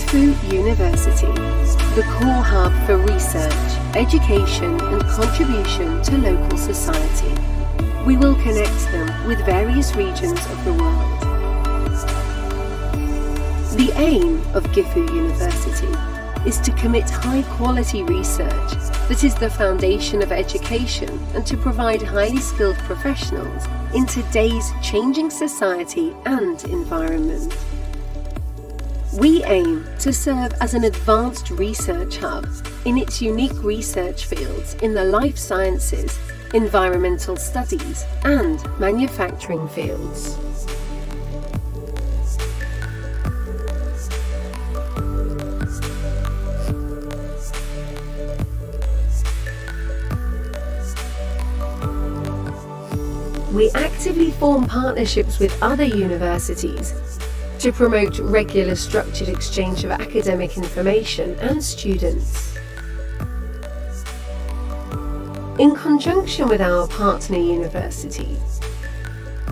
Gifu University, the core hub for research, education and contribution to local society. We will connect them with various regions of the world. The aim of Gifu University is to commit high-quality research that is the foundation of education and to provide highly skilled professionals in today's changing society and environment. We aim to serve as an advanced research hub in its unique research fields in the life sciences, environmental studies, and manufacturing fields. We actively form partnerships with other universities to promote regular structured exchange of academic information and students. In conjunction with our partner universities,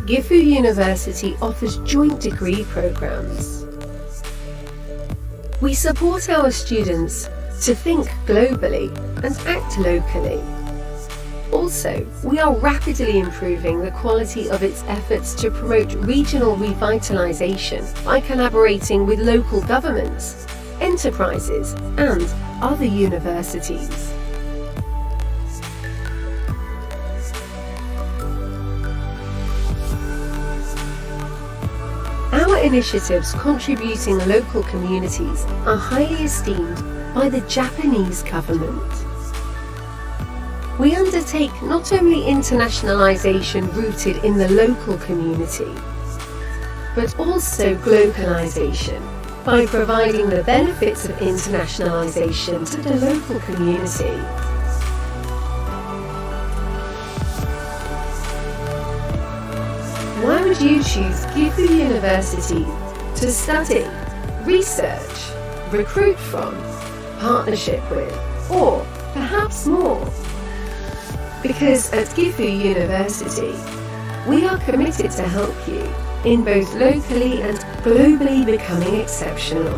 Gifu University offers joint degree programs. We support our students to think globally and act locally. Also, we are rapidly improving the quality of its efforts to promote regional revitalization by collaborating with local governments, enterprises, and other universities. Our initiatives contributing local communities are highly esteemed by the Japanese government. We undertake not only internationalization rooted in the local community, but also globalization by providing the benefits of internationalization to the local community. Why would you choose Gifu University to study, research, recruit from, partnership with, or perhaps more? Because at Gifu University, we are committed to help you in both locally and globally becoming exceptional.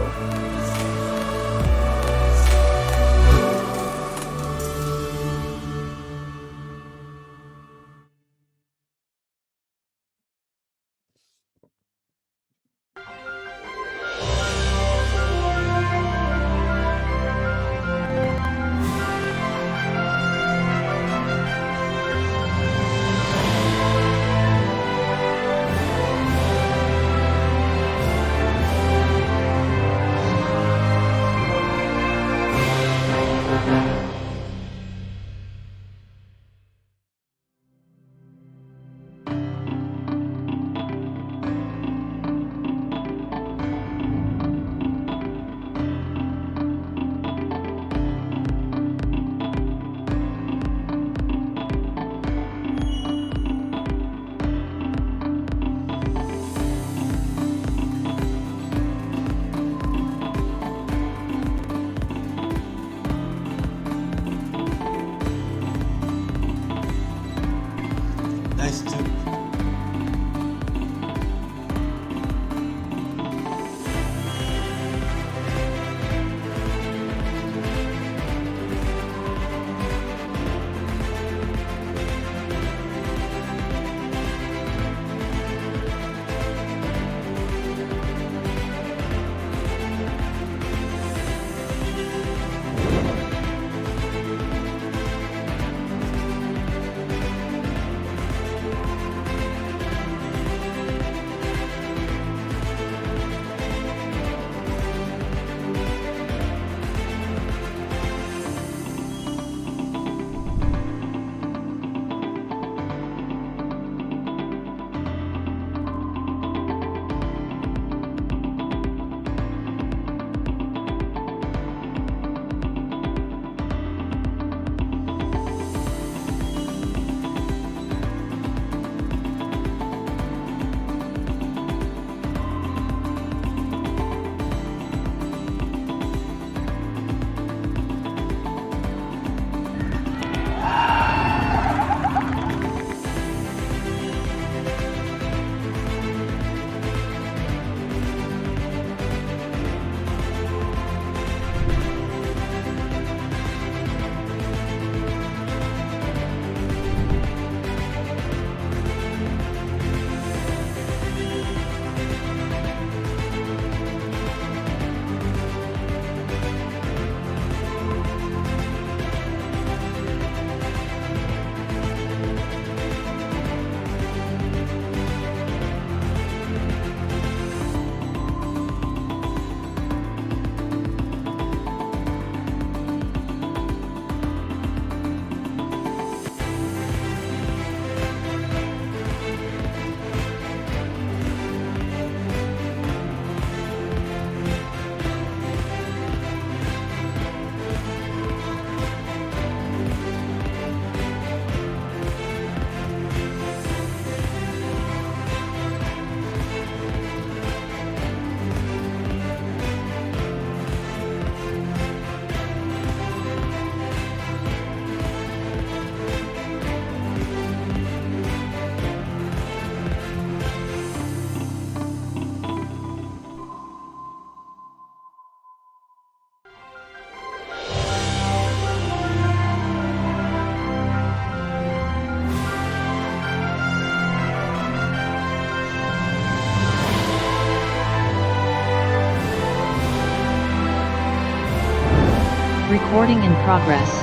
Recording in progress.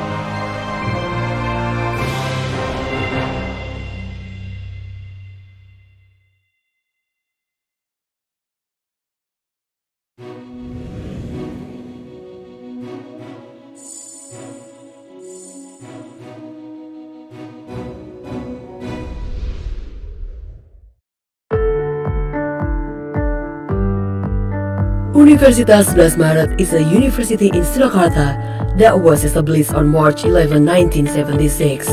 Universitas Blas Maret is a university in Surakarta that was established on March 11, 1976.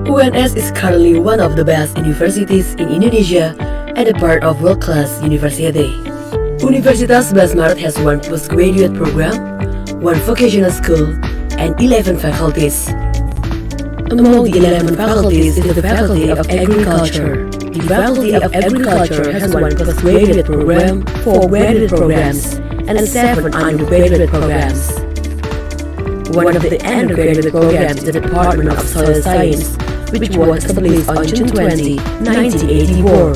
UNS is currently one of the best universities in Indonesia and a part of world-class university. Universitas Blas Maret has one postgraduate program, one vocational school, and 11 faculties. Among the 11 faculties is the Faculty of Agriculture. The Faculty of Agriculture has one postgraduate program, 4 graduate programs, and 7 undergraduate programs. One of the undergraduate programs is the Department of Soil Science, which was established on June 20, 1984,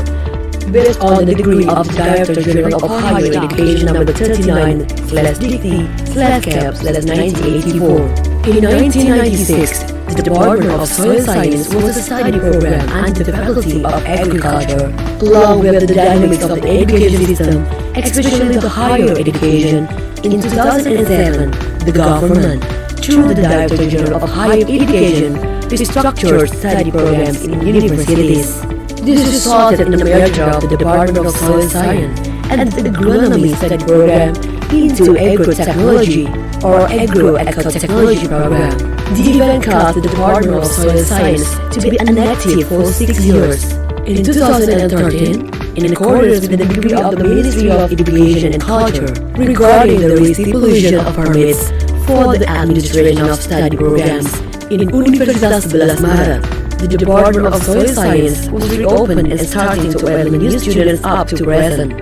based on the degree of Director General of Higher Education number 39/DT/Cap/1984. In 1996, the Department of Soil Science was a study program under the Faculty of Agriculture. Along with the dynamics of the education system, especially the higher education, in 2007, the government, through the Director General of Higher Education, restructured study programs in universities. This resulted in the merger of the Department of Soil Science and the Agronomy Study Program into Agrotechnology or Agro-Ecotechnology Program. The event caused the Department of Soil Science to be inactive for 6 years. In 2013, in accordance with the decree of the Ministry of Education and Culture regarding the restipulation of permits for the administration of study programs in Universitas Blas Maret, the Department of Soil Science was reopened and starting to welcome new students up to present.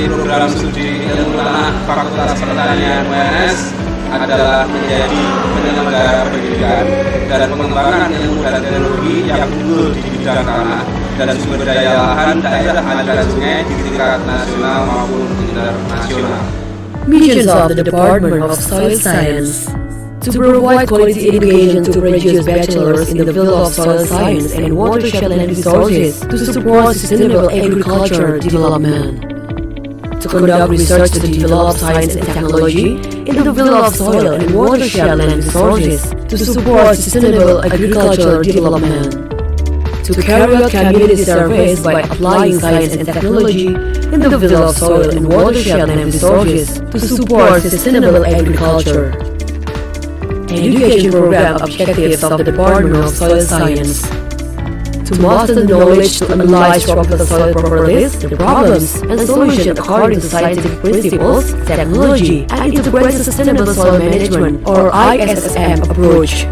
Program studi ilmu tanah Fakultas Pertanian UNS adalah menjadi penyelenggara pendidikan dan pengembangan ilmu dan teknologi yang unggul di bidang tanah dan sumber daya lahan daerah aliran sungai di tingkat nasional maupun internasional. Missions of the Department of Soil Science: to provide quality education to produce bachelors in the field of soil science and watershed and resources, to support sustainable agriculture development, to conduct research to develop science and technology in the field of soil and watershed and resources, to support sustainable agricultural development, to carry out community surveys by applying science and technology in the field of soil and watershed and resources, to support sustainable agriculture. Education program objectives of the Department of Soil Science: to master the knowledge to analyze tropical soil properties, the problems, and solutions according to scientific principles, technology, and integrate sustainable soil management or ISSM approach.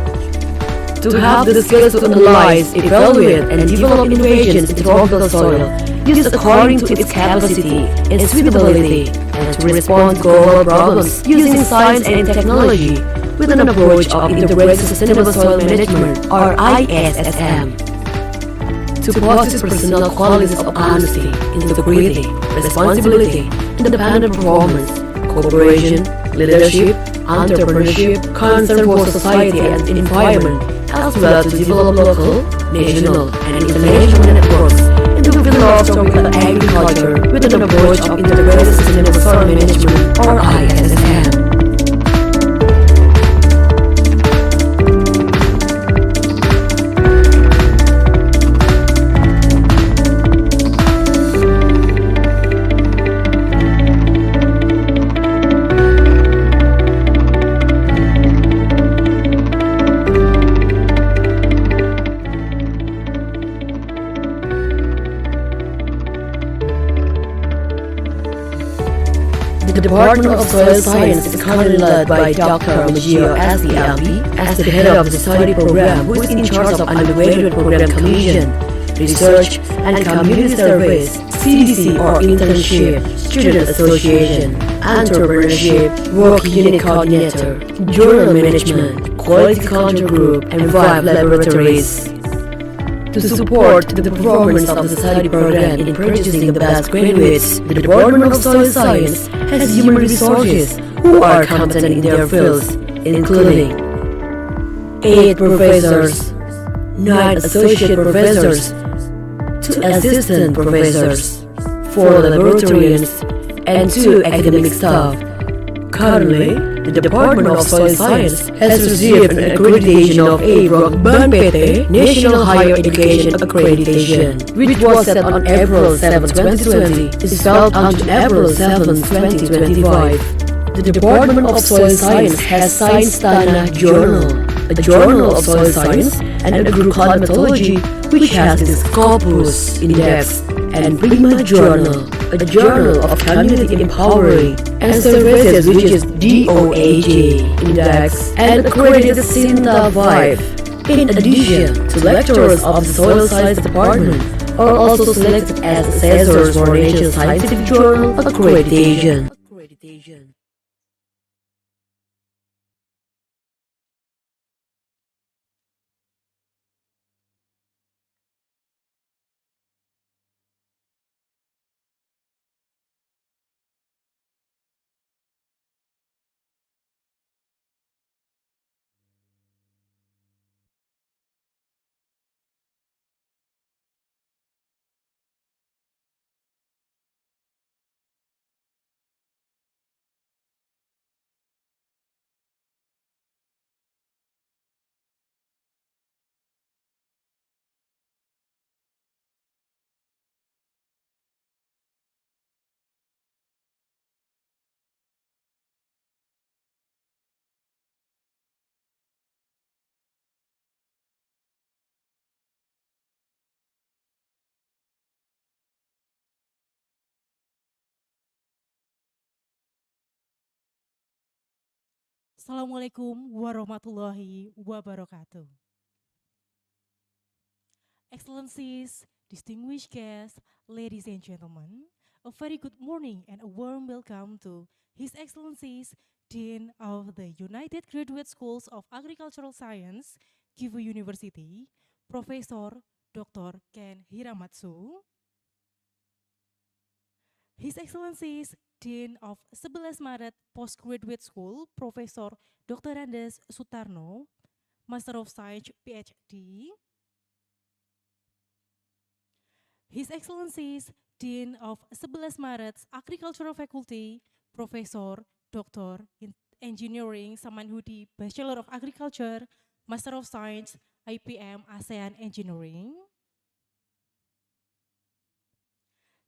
To have the skills to analyze, evaluate, and develop innovations in tropical soil, used according to its capacity and suitability, and to respond to global problems using science and technology with an approach of integrated sustainable soil management or ISSM. To possess personal qualities of honesty, integrity, responsibility, independent performance, cooperation, leadership, entrepreneurship, concern for society and environment, as well as to develop local, national, and international networks in the field of tropical agriculture with an approach of integrated sustainable soil management or ISSM. The Department of Soil Science is currently led by Dr. Mujio S.E.M.B. as the head of the study program, who is in charge of undergraduate program commission, research and community service, CDC or internship, student association, entrepreneurship, work unit coordinator, journal management, quality control group, and 5 laboratories. To support the performance of the study program in producing the best graduates, the Department of Soil Science has human resources who are competent in their fields, including 8 professors, 9 associate professors, 2 assistant professors, 4 laboratorians, and 2 academic staff. Currently, the Department of Soil Science has received an accreditation of A. BANPT National Higher Education Accreditation, which was set on April 7, 2020, is valid until April 7, 2025. The Department of Soil Science has Science Tanah Journal, a journal of soil science, and agroclimatology, which has its Scopus Index, and Prima Journal, a journal of community empowering and services, which is DOAJ Index, and accredited Sinta 5. In addition, the lecturers of the Soil Science Department are also selected as assessors for Nature Scientific Journal accreditation. Assalamualaikum warahmatullahi wabarakatuh. Excellencies, distinguished guests, ladies and gentlemen, a very good morning and a warm welcome to His Excellencies Dean of the United Graduate Schools of Agricultural Science, Kivu University, Professor Dr. Ken Hiramatsu, His Excellencies Dean of 11 Maret Postgraduate School, Professor Dr. Andes Sutarno, Master of Science, PhD, His Excellencies Dean of 11 Maret Agricultural Faculty, Professor Dr. Engineering Samanhudi, Bachelor of Agriculture, Master of Science, IPM ASEAN Engineering,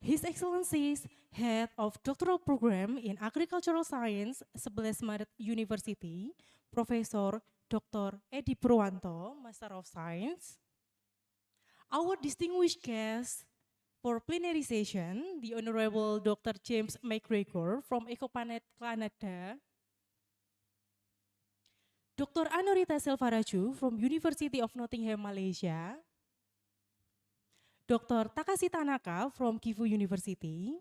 His Excellencies Head of Doctoral Program in Agricultural Science, 11 Maret University, Professor Dr. Edi Purwanto, Master of Science, our distinguished guest for plenary session, the Honorable Dr. James McGregor from Ecoplanet Canada, Dr. Anorita Selvaraju from University of Nottingham, Malaysia, Dr. Takashi Tanaka from Kivu University,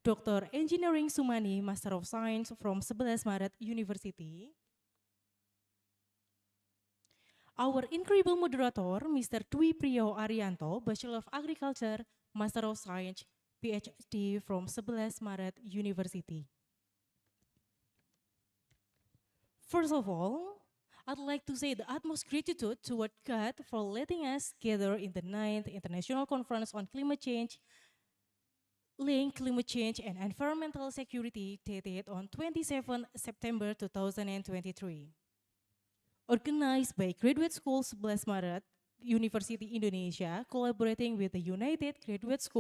Dr. Engineering Sumani, Master of Science from 11 Maret University, our incredible moderator, Mr. Dwi Priyo Arianto, Bachelor of Agriculture, Master of Science, PhD from 11 Maret University. First of all, I'd like to say the utmost gratitude toward God for letting us gather in the 9th International Conference on Climate Change, Linked Climate Change and Environmental Security, dated on 27 September 2023. Organized by Graduate Schools 11 Maret University Indonesia, collaborating with the United Graduate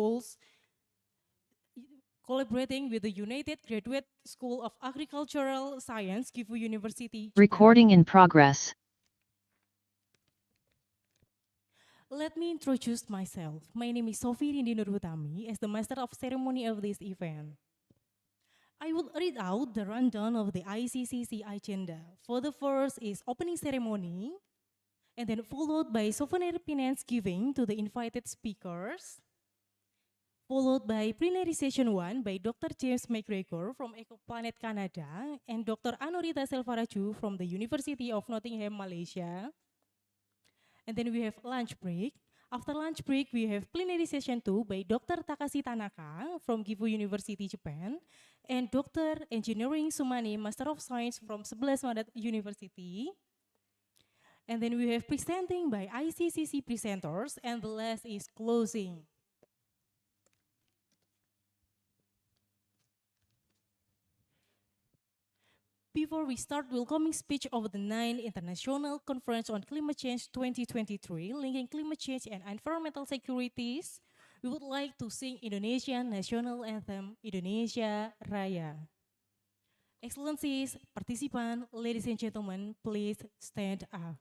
School of Agricultural Science, Kivu University. Recording in progress. Let me introduce myself. My name is Sophie Rindi Nurhutami as the Master of Ceremony of this event. I will read out the rundown of the ICCC agenda. For the first is opening ceremony, and then followed by souvenir finance giving to the invited speakers, followed by plenary session 1 by Dr. James McGregor from Ecoplanet Canada and Dr. Anorita Selvaraju from the University of Nottingham, Malaysia. And then we have lunch break. After lunch break, we have plenary session 2 by Dr. Takashi Tanaka from Gifu University, Japan, and Dr. Engineering Sumani, Master of Science from 11 Madat University. And then we have presenting by ICCC presenters, and the last is closing. Before we start welcoming speech of the 9th International Conference on Climate Change 2023, linking climate change and environmental securities, we would like to sing Indonesian national anthem, Indonesia Raya. Excellencies, participants, ladies and gentlemen, please stand up.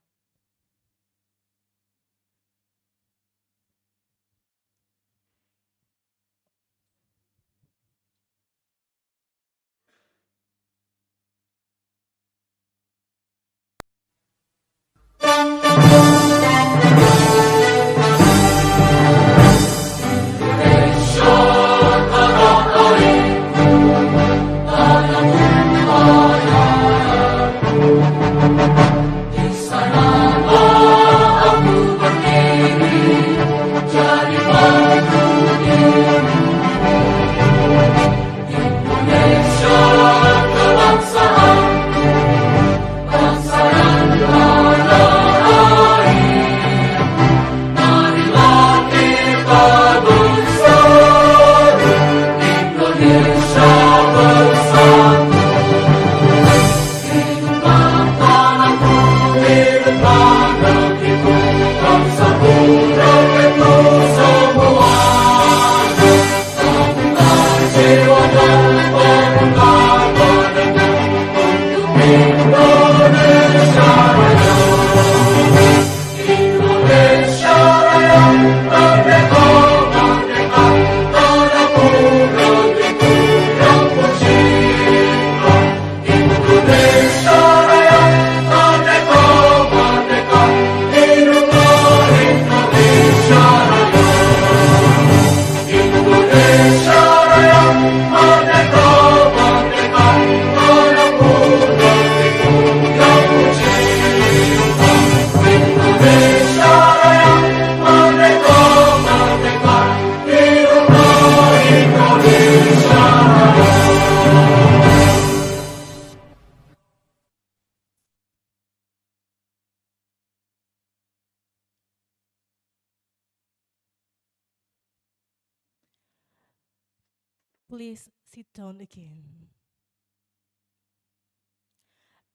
Please sit down again.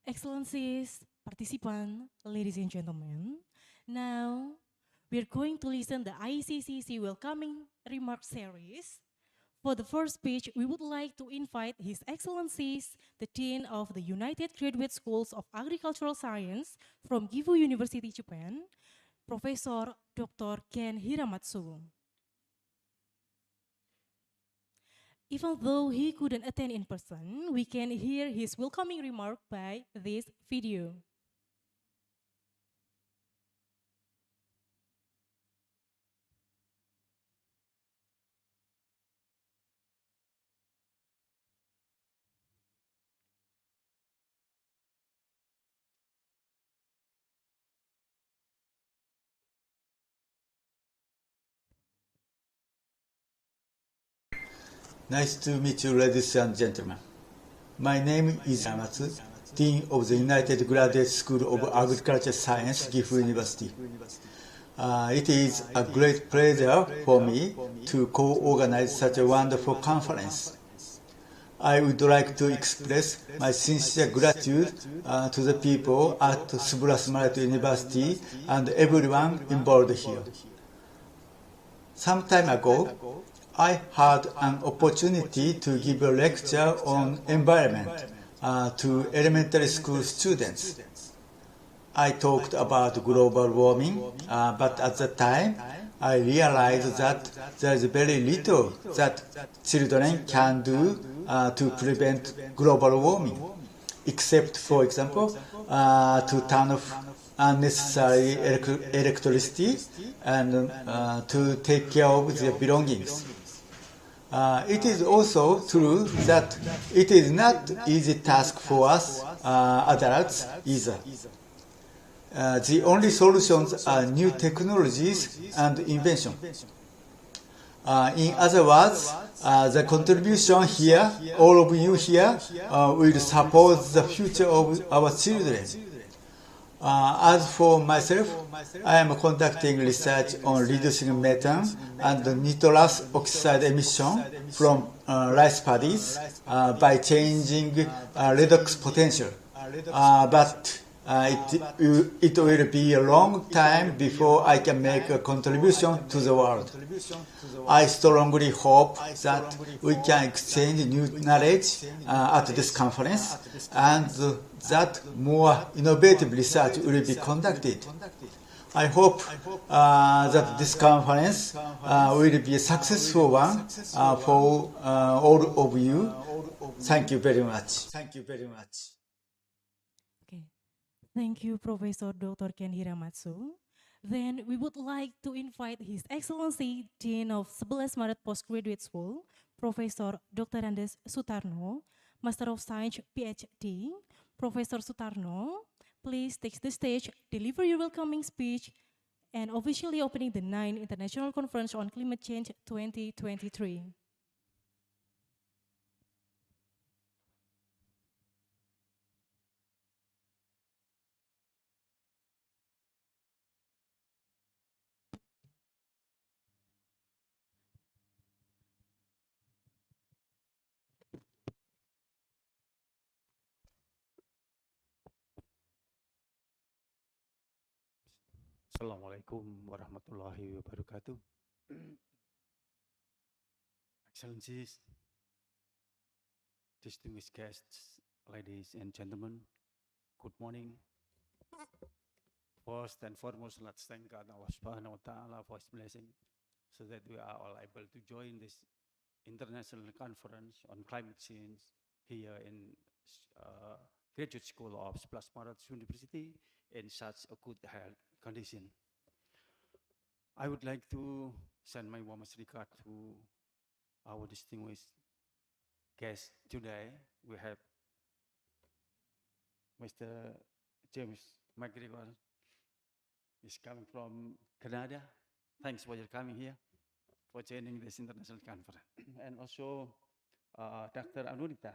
Excellencies, participants, ladies and gentlemen, now we're going to listen the ICCC welcoming remark series. For the first speech, we would like to invite His Excellencies, the Dean of the United Graduate Schools of Agricultural Science from Gifu University, Japan, Professor Dr. Ken Hiramatsu. Even though he couldn't attend in person, we can hear his welcoming remark by this video. Nice to meet you, ladies and gentlemen. My name is Yamatsu, Dean of the United Graduate School of Agriculture Science, Gifu University. It is a great pleasure for me to co-organize such a wonderful conference. I would like to express my sincere gratitude to the people at Subrus Marat University and everyone involved here. Some time ago, I had an opportunity to give a lecture on environment to elementary school students. I talked about global warming, but at the time, I realized that there is very little that children can do to prevent global warming, except, for example, to turn off unnecessary electricity and to take care of their belongings. It is also true that it is not easy task for us adults either. The only solutions are new technologies and invention. In other words, the contribution here, all of you here, will support the future of our children. As for myself, I am conducting research on reducing methane and nitrous oxide emission from rice paddies by changing redox potential. But it will be a long time before I can make a contribution to the world. I strongly hope that we can exchange new knowledge at this conference and that more innovative research will be conducted. I hope that this conference will be a successful one for all of you. Thank you very much. Thank you very much. Okay. Thank you, Professor Dr. Ken Hiramatsu. Then we would like to invite His Excellency Dean of 11 Maret Postgraduate School, Professor Dr. Andes Sutarno, Master of Science PhD. Professor Sutarno, please take the stage, deliver your welcoming speech, and officially opening the 9th International Conference on Climate Change 2023. Assalamualaikum warahmatullahi wabarakatuh. Excellencies, distinguished guests, ladies and gentlemen, good morning. First and foremost, let's thank God Allah Subhanahu wa Ta'ala for His blessing so that we are all able to join this international conference on climate change here in Graduate School of 11 Maret University in such a good health condition. I would like to send my warmest regard to our distinguished guest today. We have Mr. James McGregor. He's coming from Canada. Thanks for your coming here, for joining this international conference. And also Dr. Anurita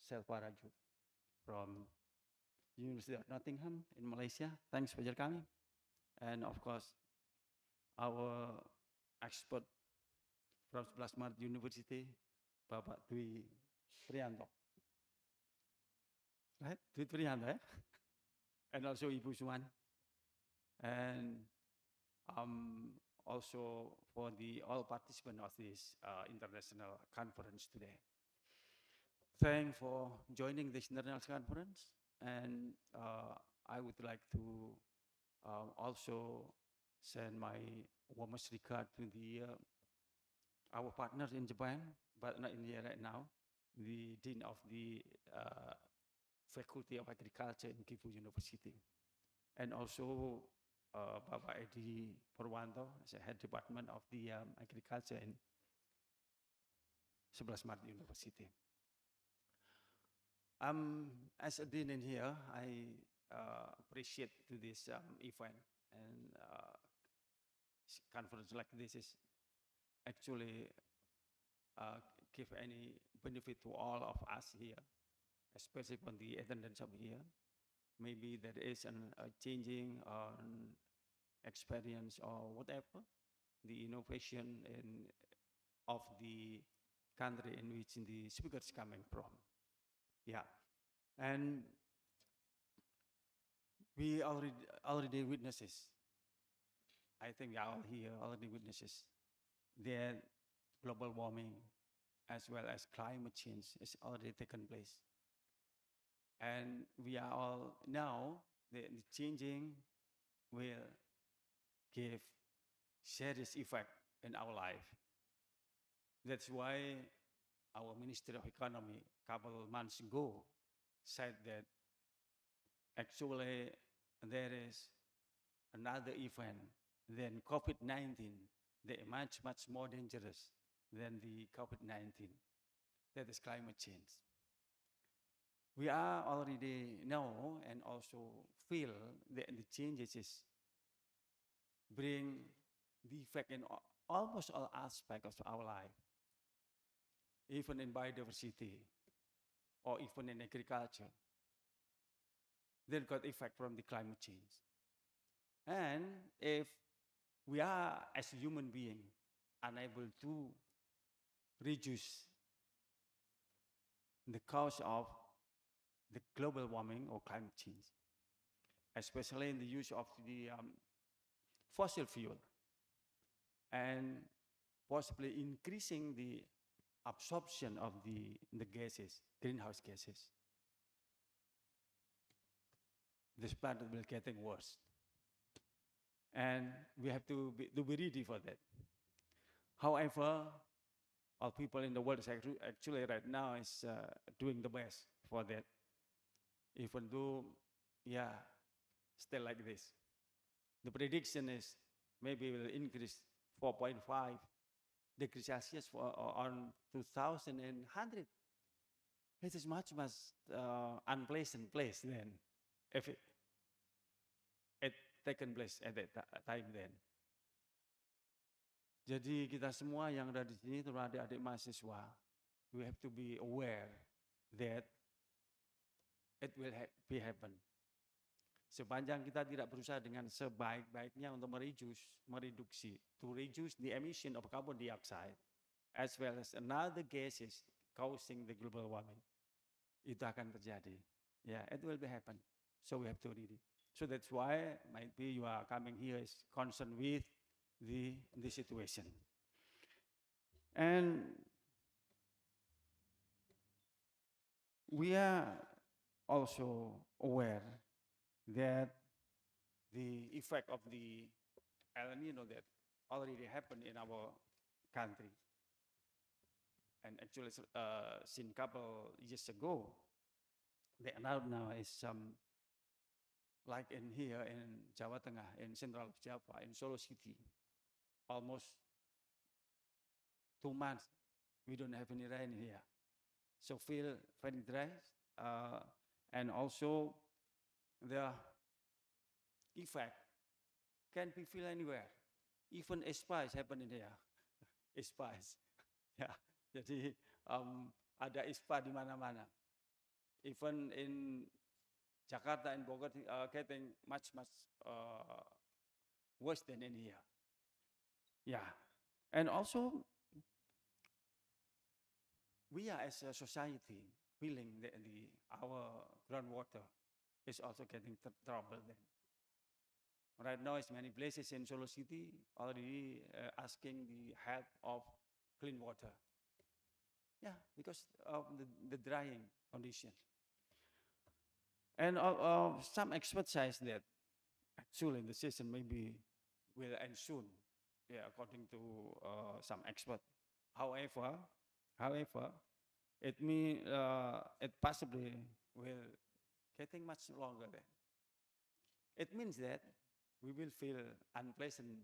Selvaraju from University of Nottingham in Malaysia. Thanks for your coming. And of course, our expert from 11 Maret University, Bapak Dwi Priyanto. Right? Dwi Priyanto, eh? And also Ibu Suman. And also for the all participants of this international conference today. Thanks for joining this international conference. And I would like to also send my warmest regard to the our partners in Japan, but not in here right now, the Dean of the Faculty of Agriculture in Gifu University, and also Bapak Edi Purwanto, as a head department of the agriculture in 11 Maret University. As a dean in here, I appreciate to this event, and conference like this is actually give any benefit to all of us here, especially on the attendance of here. Maybe there is a changing experience or whatever, the innovation of the country in which the speaker is coming from. Yeah, and we already witnesses. I think we are all here already witnesses that global warming as well as climate change is already taken place. And we are all now, the changing will give serious effect in our life. That's why our Ministry of Economy a couple of months ago said that actually there is another event than COVID-19 that is much, much more dangerous than the COVID-19. That is climate change. We are already know and also feel that the changes is bring the effect in almost all aspects of our life, even in biodiversity or even in agriculture. They got effect from the climate change. And if we are, as a human being, unable to reduce the cause of the global warming or climate change, especially in the use of the fossil fuel, and possibly increasing the absorption of the gases, greenhouse gases, this planet will getting worse. And we have to be ready for that. However, all people in the world is actually right now is doing the best for that. Even though, yeah, still like this. The prediction is maybe will increase 4.5 degrees Celsius for on 2100. It is much unpleasant place then, if it taken place at that time then. Jadi kita semua yang ada di sini, terutama adik-adik mahasiswa, we have to be aware that it will be happen. Sepanjang kita tidak berusaha dengan sebaik-baiknya untuk mereduksi, to reduce the emission of carbon dioxide, as well as another gases causing the global warming, itu akan terjadi. Yeah, it will be happen. So we have to read it. So that's why maybe you are coming here is concerned with the situation. And we are also aware that the effect of the El Nino that already happened in our country, and actually since a couple years ago, the now is like in here in Jawa Tengah, in central Java, in Solo City, almost 2 months we don't have any rain here, so feel very dry, and also the effect can be feel anywhere. Even spice happen in here. Spice, ya. Jadi ada ispa di mana-mana. Even in Jakarta and Bogor, getting much worse than in here. Yeah, and also we are as a society feeling that our groundwater is also getting trouble then. Right now, is many places in Solo City already asking the help of clean water. Yeah, because of the drying condition. And some experts say that actually the season maybe will end soon. Yeah, according to some experts. However, it possibly will getting much longer then. It means that we will feel unpleasant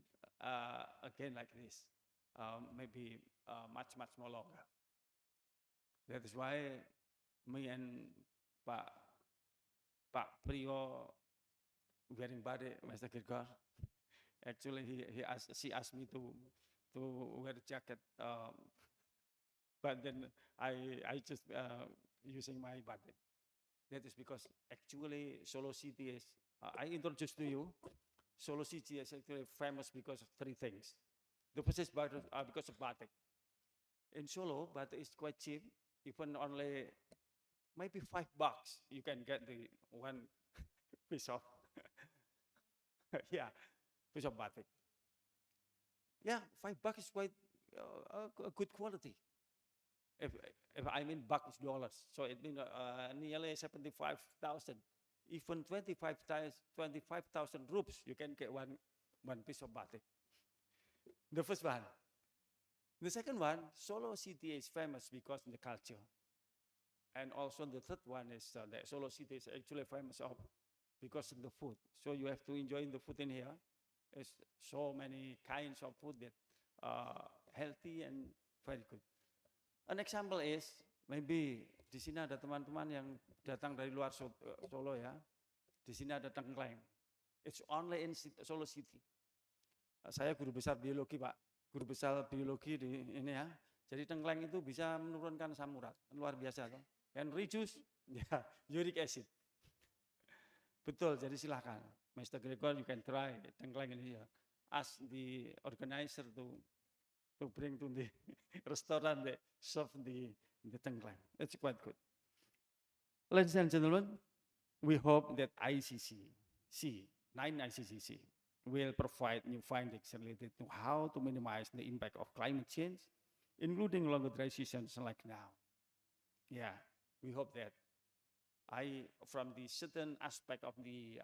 again like this, maybe much more longer. That is why me and Pak Priyo wearing body, Mr. Kirkor, actually she asked me to wear a jacket, but then I just using my body. That is because actually Solo City is, I introduced to you, Solo City is actually famous because of 3 things. The first is because of batik. In Solo, batik is quite cheap, even only maybe $5 you can get the 1 piece of yeah, piece of batik. Yeah, $5 is quite a good quality. If I mean buck is dollars, so it means nearly 75,000, even 25,000 rupees, you can get one piece of batik. The first one. The second one, Solo City is famous because of the culture. And also the third one is that Solo City is actually famous because of the food. So you have to enjoy the food in here. There's so many kinds of food that are healthy and very good. An example is, maybe di sini ada teman-teman yang datang dari luar Solo ya. Di sini ada tengkleng. It's only in Solo City. Saya guru besar biologi, Pak. Guru besar biologi di ini ya. Jadi tengkleng itu bisa menurunkan asam urat. Luar biasa tuh. Can reduce ya, uric acid. Betul, jadi silahkan. Mr. Gregor, you can try tengkleng ini ya. Ask the organizer to bring to the restaurant, they serve the tengkleng. It's quite good. Ladies and gentlemen, we hope that ICCC, 9 ICCC, will provide new findings related to how to minimize the impact of climate change, including longer dry seasons like now. Yeah, we hope that from the certain aspect of the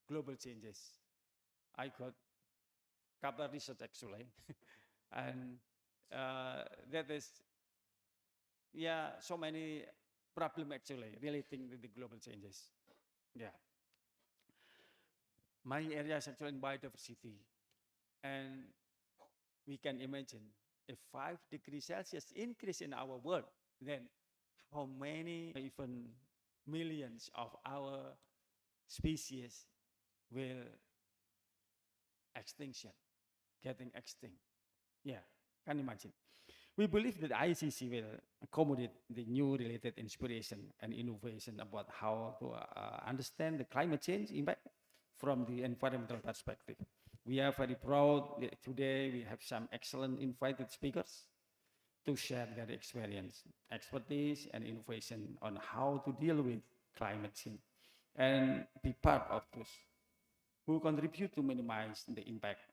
global changes, I got couple research actually, and that is, yeah, so many problem actually relating to the global changes. Yeah. My area is actually in biodiversity, and we can imagine if 5 degrees Celsius increase in our world, then how many, even millions of our species will getting extinct. Yeah, can imagine. We believe that ICC will accommodate the new related inspiration and innovation about how to understand the climate change impact from the environmental perspective. We are very proud that today we have some excellent invited speakers to share their experience, expertise, and innovation on how to deal with climate change and be part of those who contribute to minimize the impact.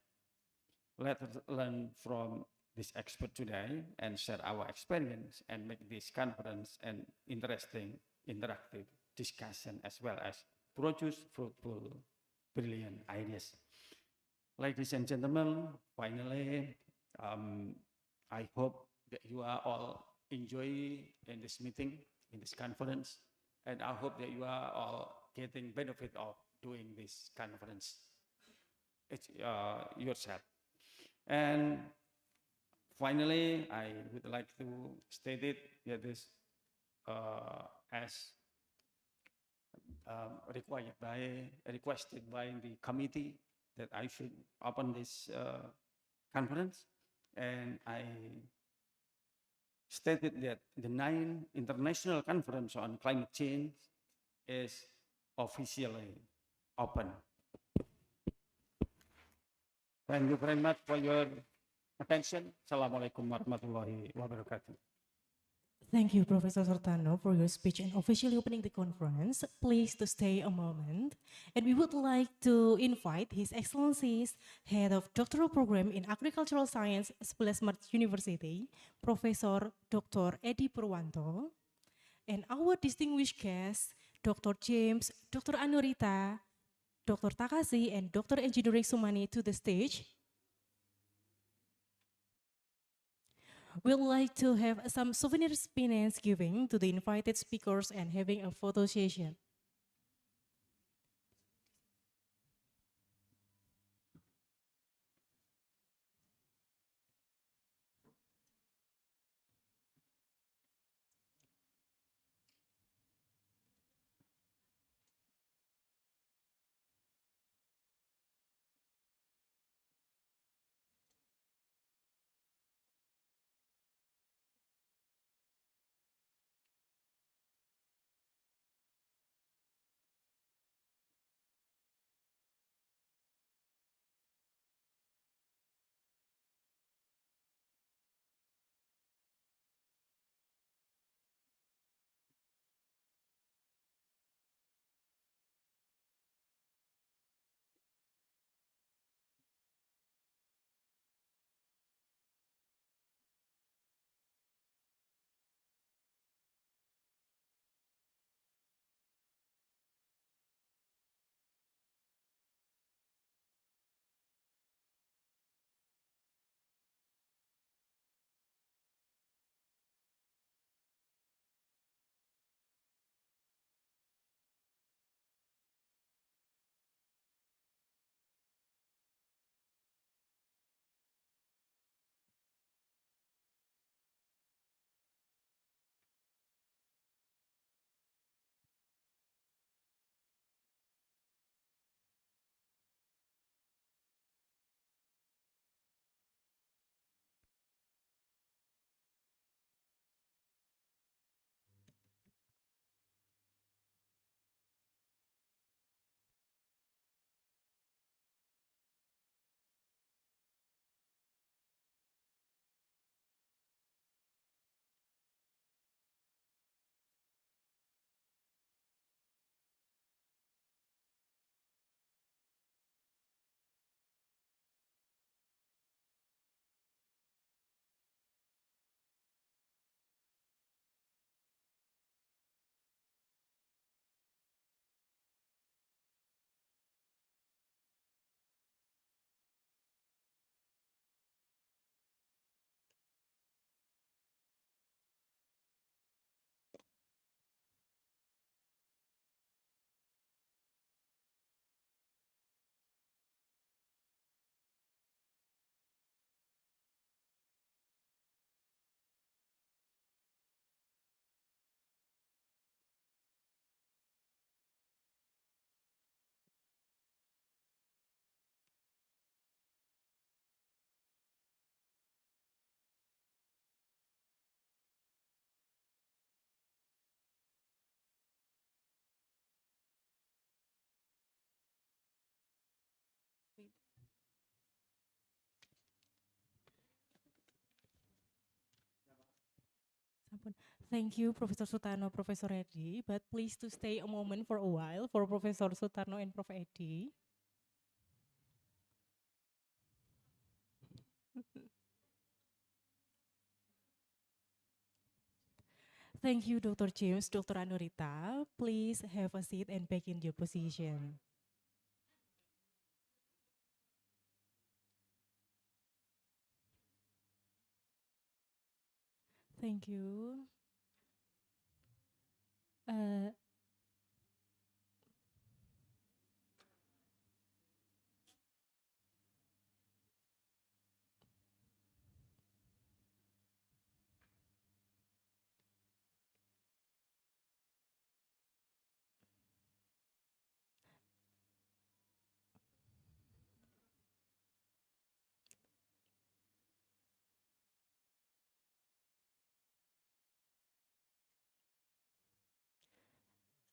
Let us learn from this expert today and share our experience and make this conference an interesting, interactive discussion as well as produce fruitful, brilliant ideas. Ladies and gentlemen, finally, I hope that you are all enjoy in this meeting, in this conference, and I hope that you are all getting benefit of doing this conference. It's yourself. And finally, I would like to state it that this as requested by the committee that I should open this conference, and I stated that the 9th International Conference on Climate Change is officially open. Thank you very much for your attention. Assalamualaikum warahmatullahi wabarakatuh. Thank you, Professor Sortano, for your speech and officially opening the conference. Please to stay a moment. And we would like to invite His Excellencies, Head of Doctoral Program in Agricultural Science, 11 Maret University, Professor Dr. Edi Purwanto, and our distinguished guests, Dr. James, Dr. Anurita, Dr. Takashi, and Dr. Engineering Sumani to the stage. We'd like to have some souvenir spinach giving to the invited speakers and having a photo session. Thank you, Professor Sutarno, Professor Edi, but please to stay a moment for a while for Professor Sutarno and Prof. Edi. Thank you, Dr. James, Dr. Anurita. Please have a seat and back in your position. Thank you.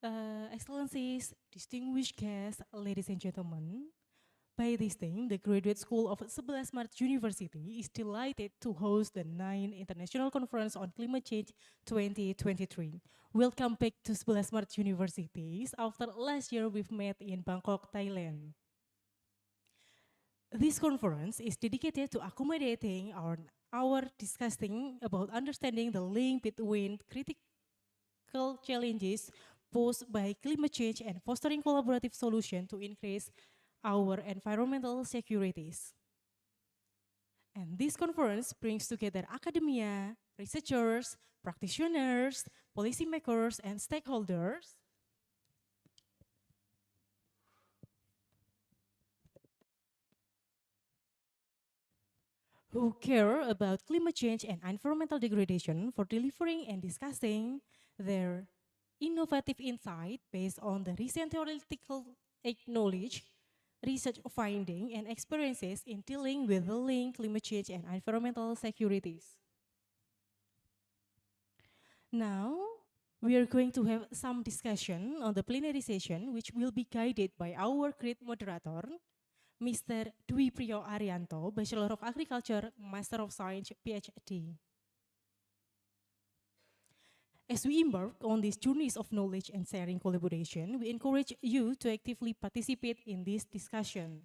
Uh, Excellencies, distinguished guests, ladies and gentlemen, by this time, the Graduate School of 11 Maret University is delighted to host the 9th International Conference on Climate Change 2023. Welcome back to 11 Maret Universities after last year we've met in Bangkok, Thailand. This conference is dedicated to accommodating our discussing about understanding the link between critical challenges posed by climate change and fostering collaborative solutions to increase our environmental securities. And this conference brings together academia, researchers, practitioners, policymakers, and stakeholders who care about climate change and environmental degradation for delivering and discussing their innovative insight based on the recent theoretical knowledge, research finding, and experiences in dealing with the link, climate change, and environmental securities. Now, we are going to have some discussion on the plenary session, which will be guided by our great moderator, Mr. Dwi Priyo Arianto, Bachelor of Agriculture, Master of Science, PhD. As we embark on these journeys of knowledge and sharing collaboration, we encourage you to actively participate in this discussion.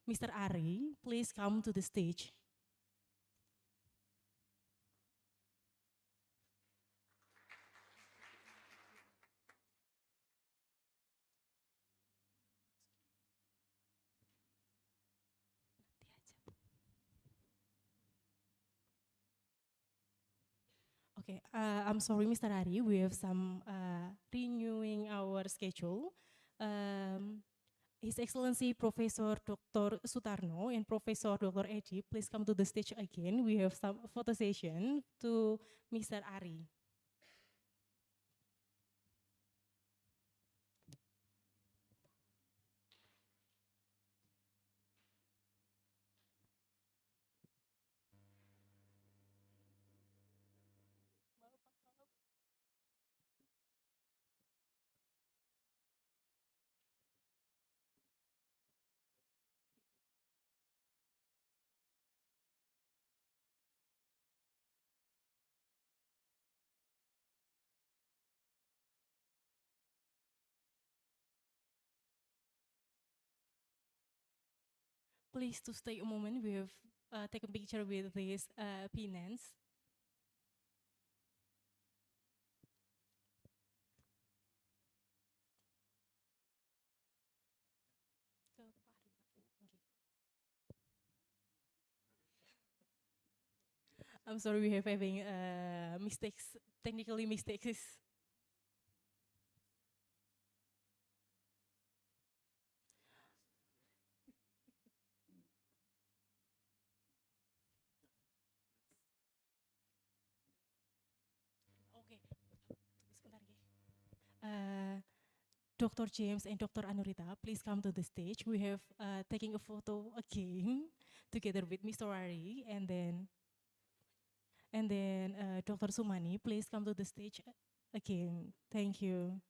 Mr. Ari, please come to the stage. Okay, I'm sorry, Mr. Ari, we have some renewing our schedule. His Excellency Professor Dr. Sutarno and Professor Dr. Edi, please come to the stage again. We have some photo session to Mr. Ari. Please to stay a moment. We have taken a picture with these pennants. I'm sorry, we have having mistakes, technically mistakes. Okay, sebentar ya. Dr. James and Dr. Anurita, please come to the stage. We have taking a photo again together with Mr. Ari, and then Dr. Sumani, please come to the stage again. Thank you.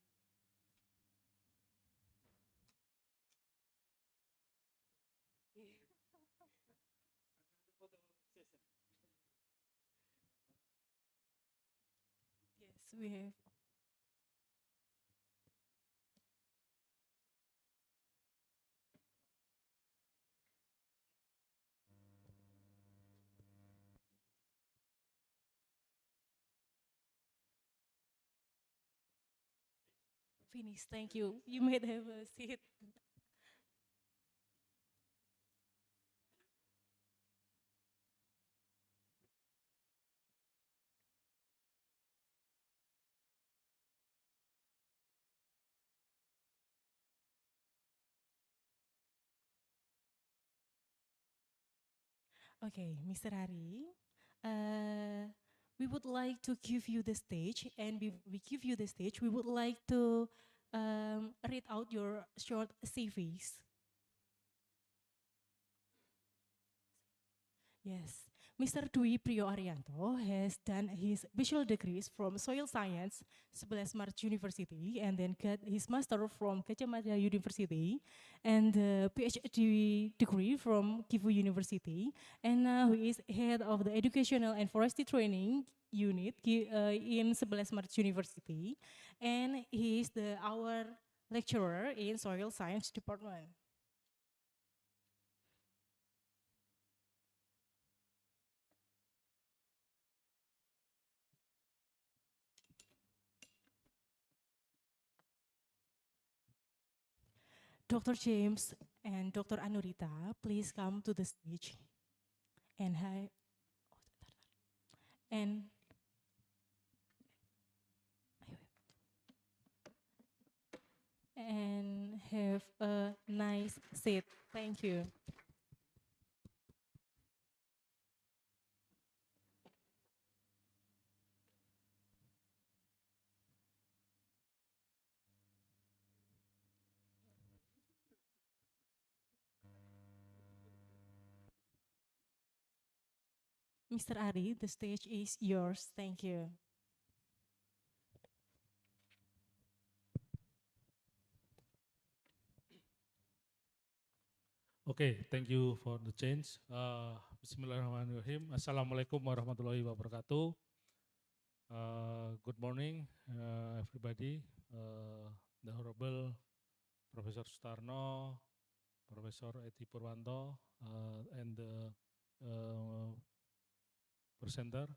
we have. Finish, thank you. You may have a seat. Okay, Mr. Hari, uh, we would like to give you the stage, and we give you the stage, we would like to read out your short CVs. Yes. Mr. Dwi Priyo Arianto has done his bachelor degrees from Soil Science, 11 Maret University, and then got his master from Gadjah Mada University, and the PhD degree from Kivu University, and now he is head of the Educational and Forestry Training Unit in 11 Maret University, and he is our lecturer in Soil Science Department. Dr. James and Dr. Anurita, please come to the stage. And hi, and have a nice seat. Thank you. Mr. Ari, the stage is yours. Thank you. Okay, thank you for the change. Bismillahirrahmanirrahim. Assalamualaikum warahmatullahi wabarakatuh. Good morning, everybody. The Honorable Professor Sutarno, Professor Eti Purwanto, and the presenter.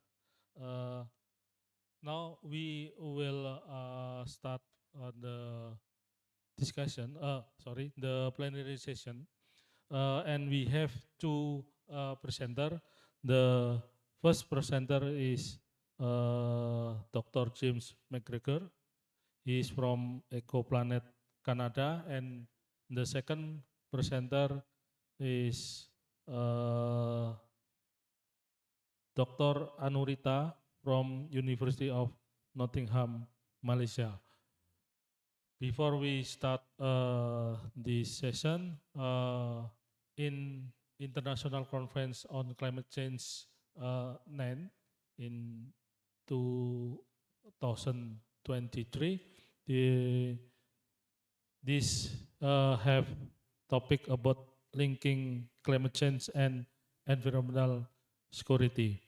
Now we will start the discussion. The plenary session. And we have two presenter. The first presenter is Dr. James McGregor. He is from Ecoplanet Canada, and the second presenter is Dr. Anurita from University of Nottingham, Malaysia. Before we start this session, in International Conference on Climate Change NEN in 2023, this have topic about linking climate change and environmental security.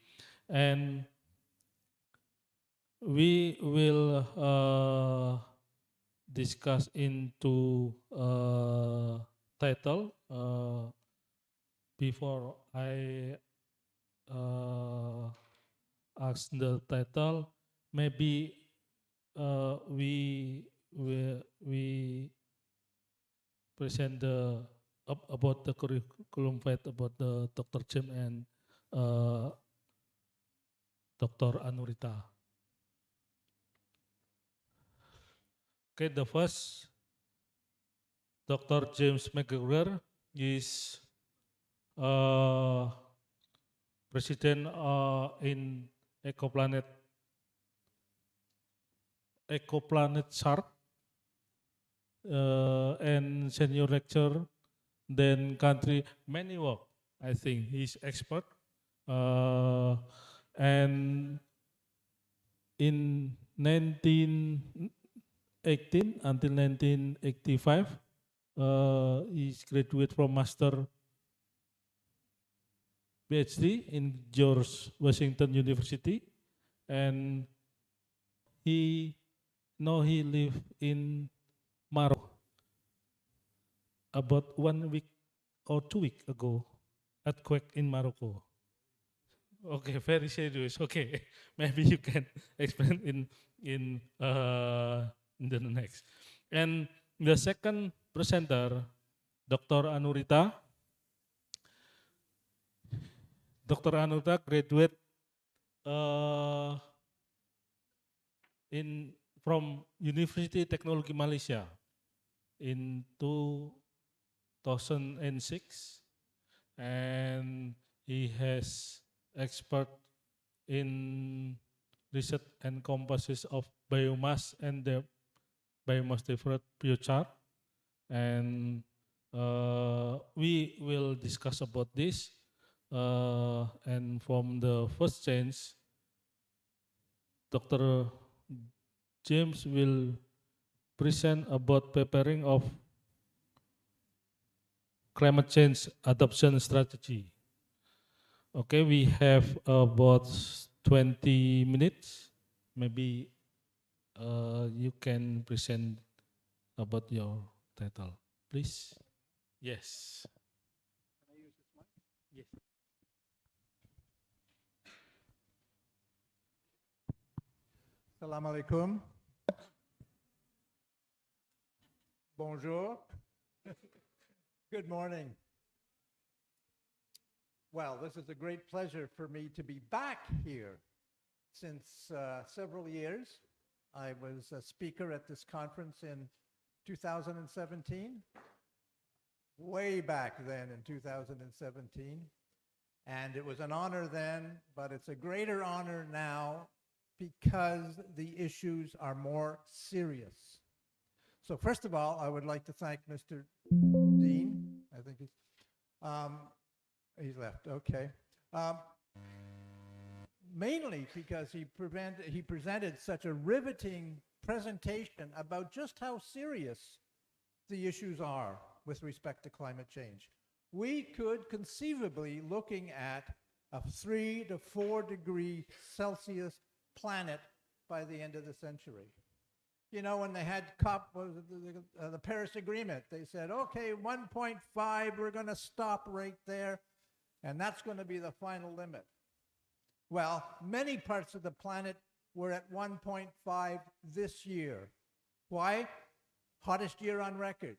And we will discuss into title. Before I ask the title, maybe we present about the curriculum vitae about the Dr. James and Dr. Anurita. Okay, the first, Dr. James McGregor is president in Ecoplanet SARC, and senior lecturer, then country, many work, I think he's expert. And in 1918 until 1985, he's graduate from Master PhD in George Washington University, and he he live in Morocco. About 1 week or 2 week ago, earthquake in Morocco. Okay, very serious. Okay, maybe you can explain in the next. And the second presenter, Dr. Anurita. Dr. Anurita graduate uh, in from University Technology Malaysia in 2006, and he has expert in research and composites of biomass and the biomass different future, and we will discuss about this, and from the first change, Dr. James will present about preparing of climate change adoption strategy. Okay, we have about 20 minutes. Maybe you can present about your title, please. Yes. Yes. Assalamu alaikum. Bonjour. Good morning. Well, this is a great pleasure for me to be back here. Since several years, I was a speaker at this conference in 2017, way back then in 2017. And it was an honor then, but it's a greater honor now because the issues are more serious. So first of all, I would like to thank Mr. Dean. I think he's left, okay. Mainly because he presented such a riveting presentation about just how serious the issues are with respect to climate change. We could conceivably looking at a 3 to 4 degree Celsius planet by the end of the century. You know, when they had the Paris Agreement, they said, okay, 1.5, we're going to stop right there, and that's going to be the final limit. Well, many parts of the planet were at 1.5 this year. Why? Hottest year on record.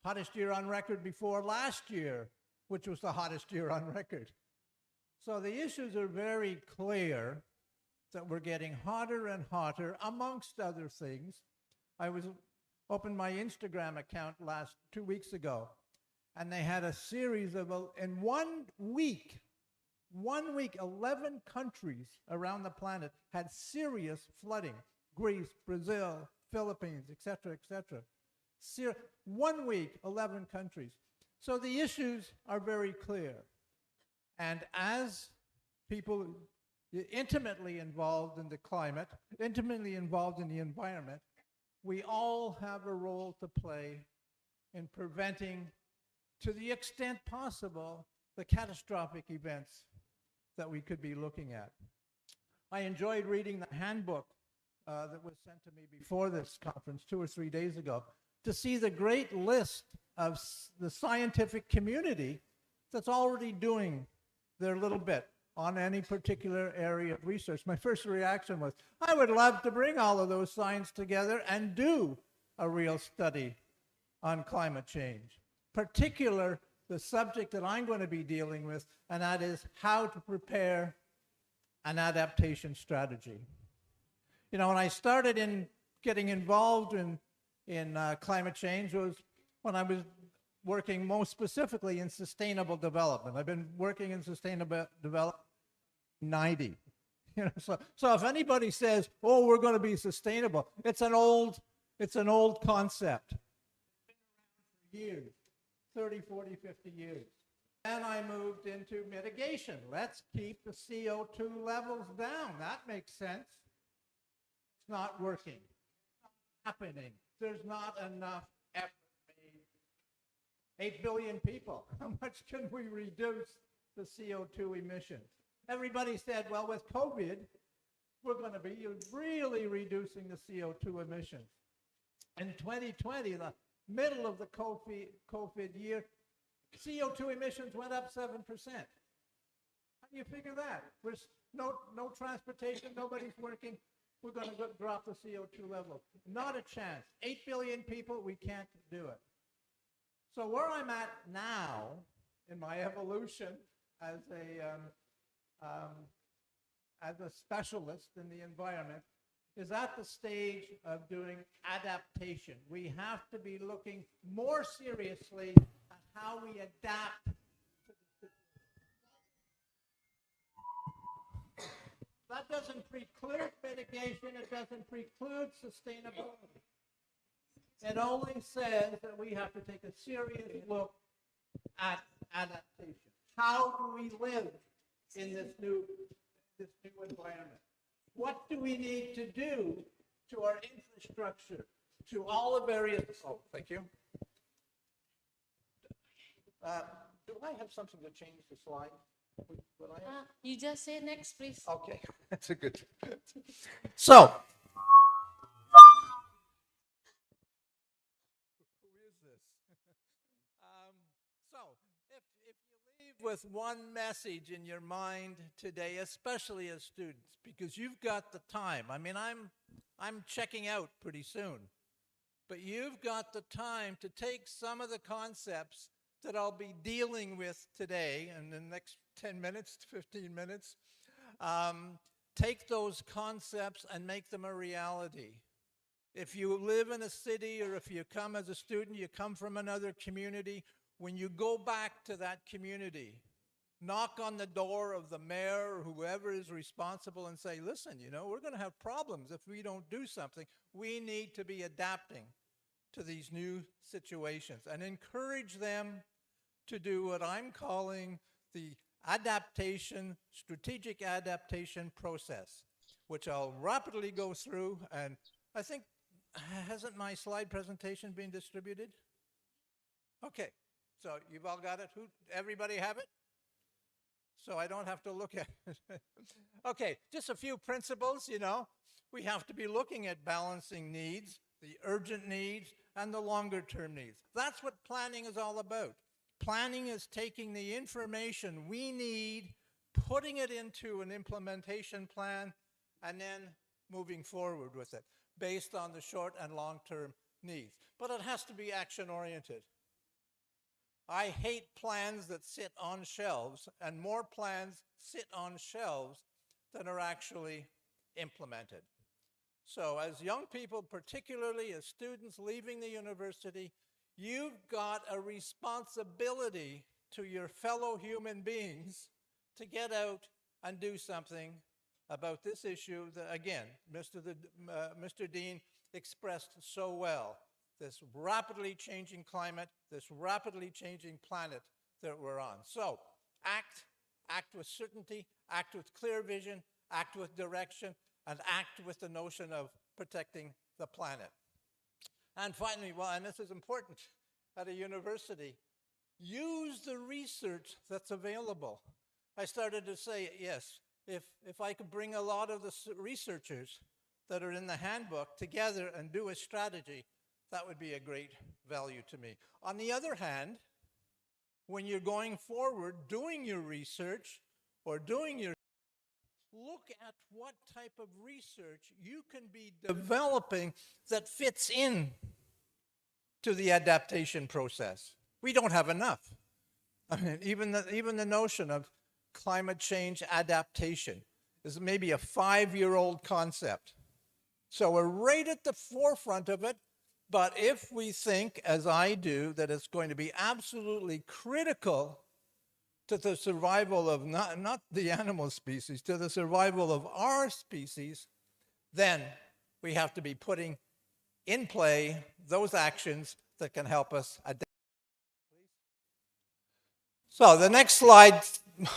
Hottest year on record before last year, which was the hottest year on record. So the issues are very clear that we're getting hotter and hotter, amongst other things. I opened my Instagram account 2 weeks ago, and they had a series of, in 1 week, 11 countries around the planet had serious flooding. Greece, Brazil, Philippines, etc., etc. 1 week, 11 countries. So the issues are very clear. And as people intimately involved in the climate, intimately involved in the environment, we all have a role to play in preventing, to the extent possible, the catastrophic events that we could be looking at. I enjoyed reading the handbook that was sent to me before this conference 2 or 3 days ago to see the great list of the scientific community that's already doing their little bit on any particular area of research. My first reaction was, I would love to bring all of those science together and do a real study on climate change. Particular, the subject that I'm going to be dealing with, and that is how to prepare an adaptation strategy. You know, when I started in getting involved in climate change was when I was working most specifically in sustainable development. I've been working in sustainable development 90. You know, so if anybody says, "Oh, we're going to be sustainable," it's an old concept. Years, 30, 40, 50 years. Then I moved into mitigation. Let's keep the CO2 levels down. That makes sense. It's not working. It's not happening. There's not enough effort made. 8 billion people. How much can we reduce the CO2 emissions? Everybody said, well, with COVID, we're going to be really reducing the CO2 emissions. In 2020, the middle of the COVID year, CO2 emissions went up 7%. How do you figure that? There's no transportation, nobody's working. We're going to drop the CO2 level. Not a chance. 8 billion people, we can't do it. So where I'm at now in my evolution as a specialist in the environment is at the stage of doing adaptation. We have to be looking more seriously at how we adapt to the situation. That doesn't preclude mitigation, it doesn't preclude sustainability. It only says that we have to take a serious look at adaptation. How do we live in this new environment? What do we need to do to our infrastructure, to all the various... Oh, thank you. Do I have something to change the slide? Will I have... You just say next, please. Okay, that's a good... So... with one message in your mind today, especially as students, because you've got the time. I mean, I'm checking out pretty soon, but you've got the time to take some of the concepts that I'll be dealing with today in the next 10 minutes, 15 minutes. Take those concepts and make them a reality. If you live in a city or if you come as a student, you come from another community, when you go back to that community, knock on the door of the mayor or whoever is responsible and say, listen, you know, we're going to have problems if we don't do something. We need to be adapting to these new situations and encourage them to do what I'm calling the strategic adaptation process, which I'll rapidly go through. And I think, hasn't my slide presentation been distributed? Okay. So you've all got it? Everybody have it? So I don't have to look at it. Okay, just a few principles, you know. We have to be looking at balancing needs, the urgent needs, and the longer term needs. That's what planning is all about. Planning is taking the information we need, putting it into an implementation plan, and then moving forward with it based on the short and long term needs. But it has to be action oriented. I hate plans that sit on shelves, and more plans sit on shelves than are actually implemented. So as young people, particularly as students leaving the university, you've got a responsibility to your fellow human beings to get out and do something about this issue that, again, Mr. Dean expressed so well. This rapidly changing climate, this rapidly changing planet that we're on. So act with certainty, act with clear vision, act with direction, and act with the notion of protecting the planet. And finally, well, and this is important at a university, use the research that's available. I started to say, yes, if I could bring a lot of the researchers that are in the handbook together and do a strategy, that would be a great value to me. On the other hand, when you're going forward, doing your research or look at what type of research you can be developing that fits in to the adaptation process. We don't have enough. I mean, even the notion of climate change adaptation is maybe a 5-year-old concept. So we're right at the forefront of it. But if we think, as I do, that it's going to be absolutely critical to the survival of not the animal species, to the survival of our species, then we have to be putting in play those actions that can help us adapt. So the next slide,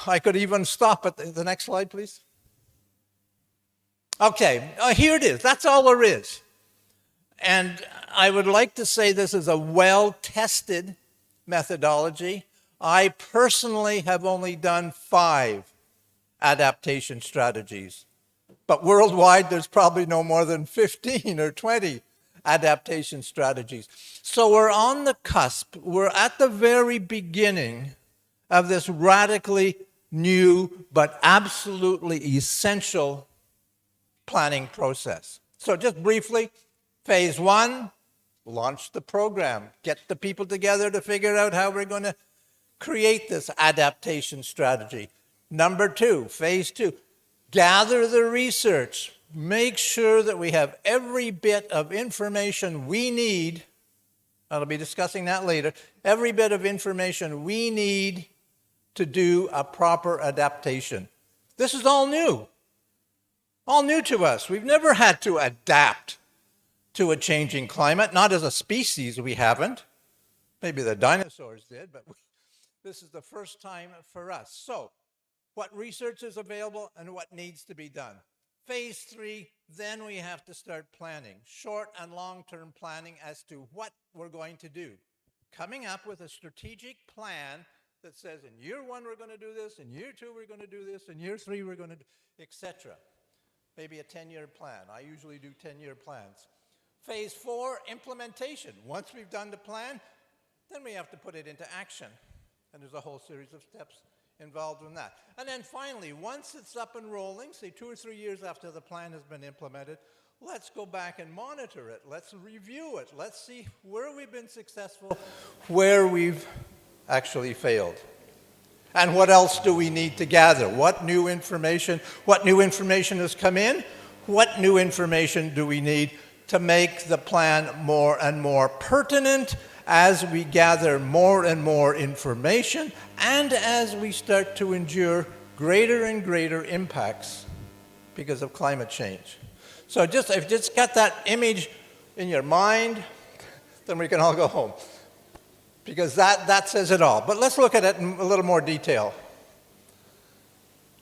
I could even stop at the next slide, please. Okay, here it is. That's all there is. And I would like to say this is a well-tested methodology. I personally have only done 5 adaptation strategies. But worldwide, there's probably no more than 15 or 20 adaptation strategies. So we're on the cusp. We're at the very beginning of this radically new but absolutely essential planning process. So just briefly, phase one, launch the program. Get the people together to figure out how we're going to create this adaptation strategy. Number two, phase two, gather the research. Make sure that we have every bit of information we need. I'll be discussing that later. Every bit of information we need to do a proper adaptation. This is all new to us. We've never had to adapt to a changing climate. Not as a species, we haven't. Maybe the dinosaurs did, but this is the first time for us. So, what research is available and what needs to be done? Phase three, then we have to start planning, short and long-term planning as to what we're going to do. Coming up with a strategic plan that says in year one we're going to do this, in year two we're going to do this, in year three we're going to do, etc. Maybe a 10-year plan. I usually do 10-year plans. Phase four, implementation. Once we've done the plan, then we have to put it into action. And there's a whole series of steps involved in that. And then finally, once it's up and rolling, say 2 or 3 years after the plan has been implemented, let's go back and monitor it. Let's review it. Let's see where we've been successful, where we've actually failed. And what else do we need to gather? What new information has come in? What new information do we need to make the plan more and more pertinent as we gather more and more information and as we start to endure greater and greater impacts because of climate change? So if you just got that image in your mind, then we can all go home, because that says it all. But let's look at it in a little more detail.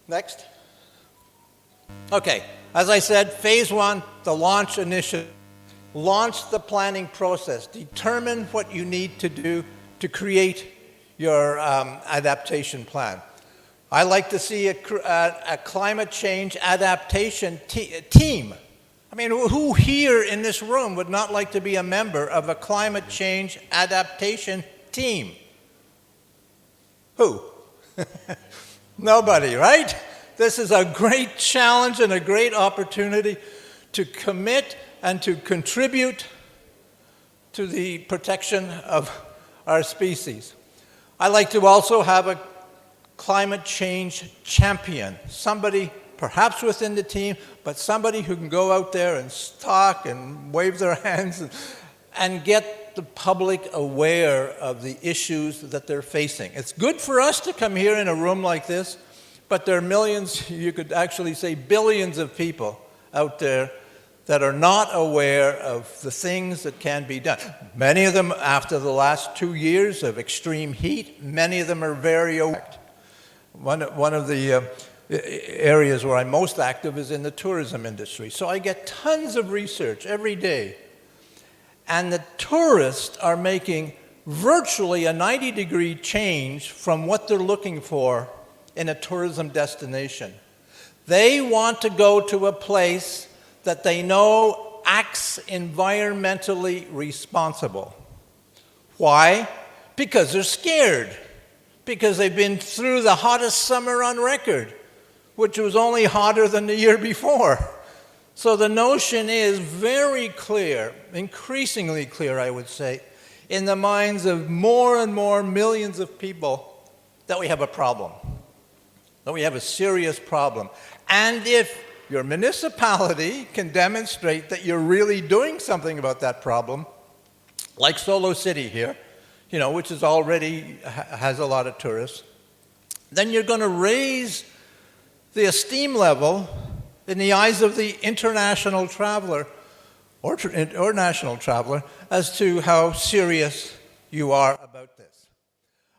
Next. Okay, as I said, phase one, the launch initiative. Launch the planning process. Determine what you need to do to create your adaptation plan. I like to see a climate change adaptation team. I mean, who here in this room would not like to be a member of a climate change adaptation team? Who? Nobody, right? This is a great challenge and a great opportunity to commit and to contribute to the protection of our species. I like to also have a climate change champion, somebody perhaps within the team, but somebody who can go out there and talk and wave their hands and get the public aware of the issues that they're facing. It's good for us to come here in a room like this, but there are millions, you could actually say billions of people out there that are not aware of the things that can be done. Many of them, after the last 2 years of extreme heat, many of them are very aware. One of the areas where I'm most active is in the tourism industry. So I get tons of research every day. And the tourists are making virtually a 90-degree change from what they're looking for in a tourism destination. They want to go to a place that they know acts environmentally responsible. Why? Because they're scared. Because they've been through the hottest summer on record, which was only hotter than the year before. So the notion is very clear, increasingly clear, I would say, in the minds of more and more millions of people that we have a problem, that we have a serious problem. And if your municipality can demonstrate that you're really doing something about that problem, like Solo City here, which is already has a lot of tourists, then you're going to raise the esteem level in the eyes of the international traveler or national traveler as to how serious you are about this.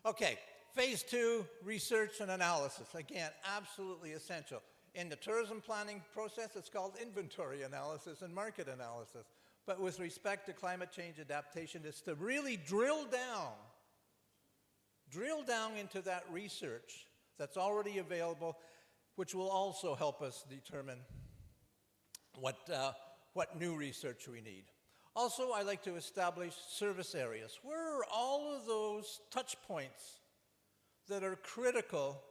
Okay, phase two, research and analysis. Again, absolutely essential. In the tourism planning process, it's called inventory analysis and market analysis. But with respect to climate change adaptation, it's to really drill down into that research that's already available, which will also help us determine what new research we need. Also, I like to establish service areas. Where are all of those touch points that are critical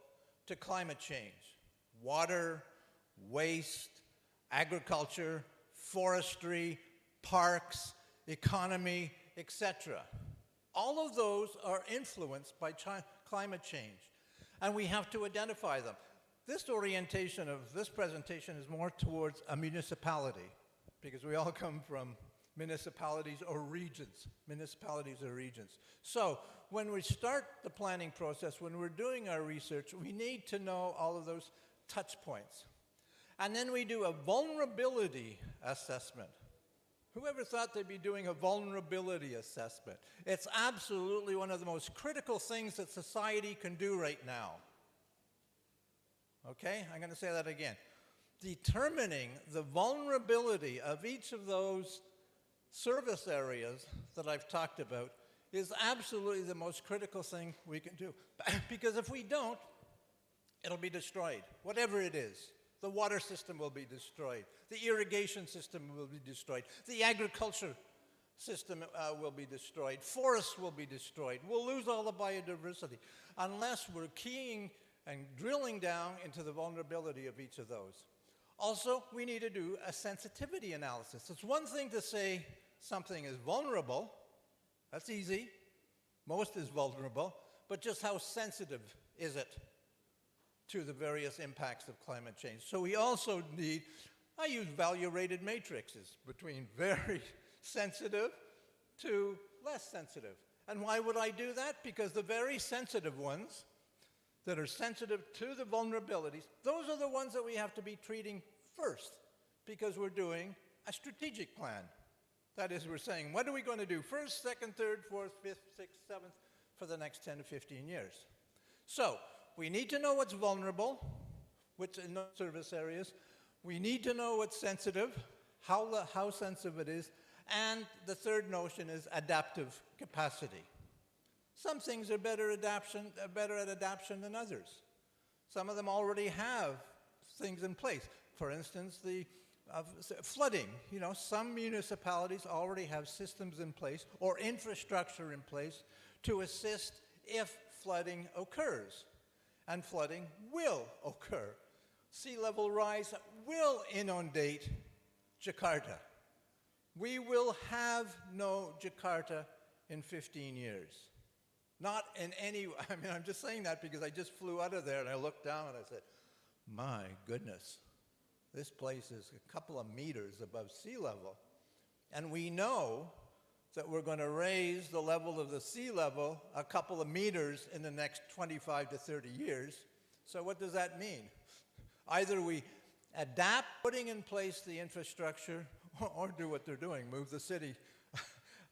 to climate change? Water, waste, agriculture, forestry, parks, economy, etc. All of those are influenced by climate change, and we have to identify them. This orientation of this presentation is more towards a municipality, because we all come from municipalities or regions. So when we start the planning process, when we're doing our research, we need to know all of those touch points. And then we do a vulnerability assessment. Whoever thought they'd be doing a vulnerability assessment? It's absolutely one of the most critical things that society can do right now. Okay, I'm going to say that again. Determining the vulnerability of each of those service areas that I've talked about is absolutely the most critical thing we can do. Because if we don't, it'll be destroyed, whatever it is. The water system will be destroyed. The irrigation system will be destroyed. The agriculture system will be destroyed. Forests will be destroyed. We'll lose all the biodiversity unless we're keying and drilling down into the vulnerability of each of those. Also, we need to do a sensitivity analysis. It's one thing to say something is vulnerable. That's easy. Most is vulnerable. But just how sensitive is it to the various impacts of climate change? So we also need, I use value-rated matrices between very sensitive to less sensitive. And why would I do that? Because the very sensitive ones that are sensitive to the vulnerabilities, those are the ones that we have to be treating first, because we're doing a strategic plan. That is, we're saying, what are we going to do first, second, third, fourth, fifth, sixth, seventh for the next 10 to 15 years? So we need to know what's vulnerable, which in those service areas. We need to know what's sensitive, how sensitive it is, and the third notion is adaptive capacity. Some things are better at adaptation than others. Some of them already have things in place. For instance, the flooding. You know, some municipalities already have systems in place or infrastructure in place to assist if flooding occurs. And flooding will occur. Sea level rise will inundate Jakarta. We will have no Jakarta in 15 years. Not in any, I mean, I'm just saying that because I just flew out of there and I looked down and I said, my goodness, this place is a couple of meters above sea level. And we know that we're going to raise the level of the sea level a couple of meters in the next 25 to 30 years. So what does that mean? Either we adapt, putting in place the infrastructure, or do what they're doing, move the city,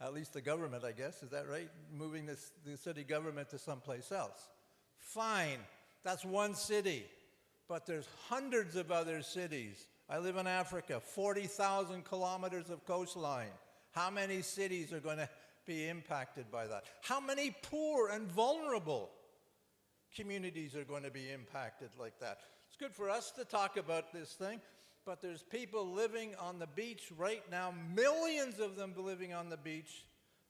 at least the government, I guess, is that right? Moving the city government to someplace else. Fine, that's one city, but there's hundreds of other cities. I live in Africa, 40,000 kilometers of coastline. How many cities are going to be impacted by that? How many poor and vulnerable communities are going to be impacted like that? It's good for us to talk about this thing, but there's people living on the beach right now, millions of them living on the beach,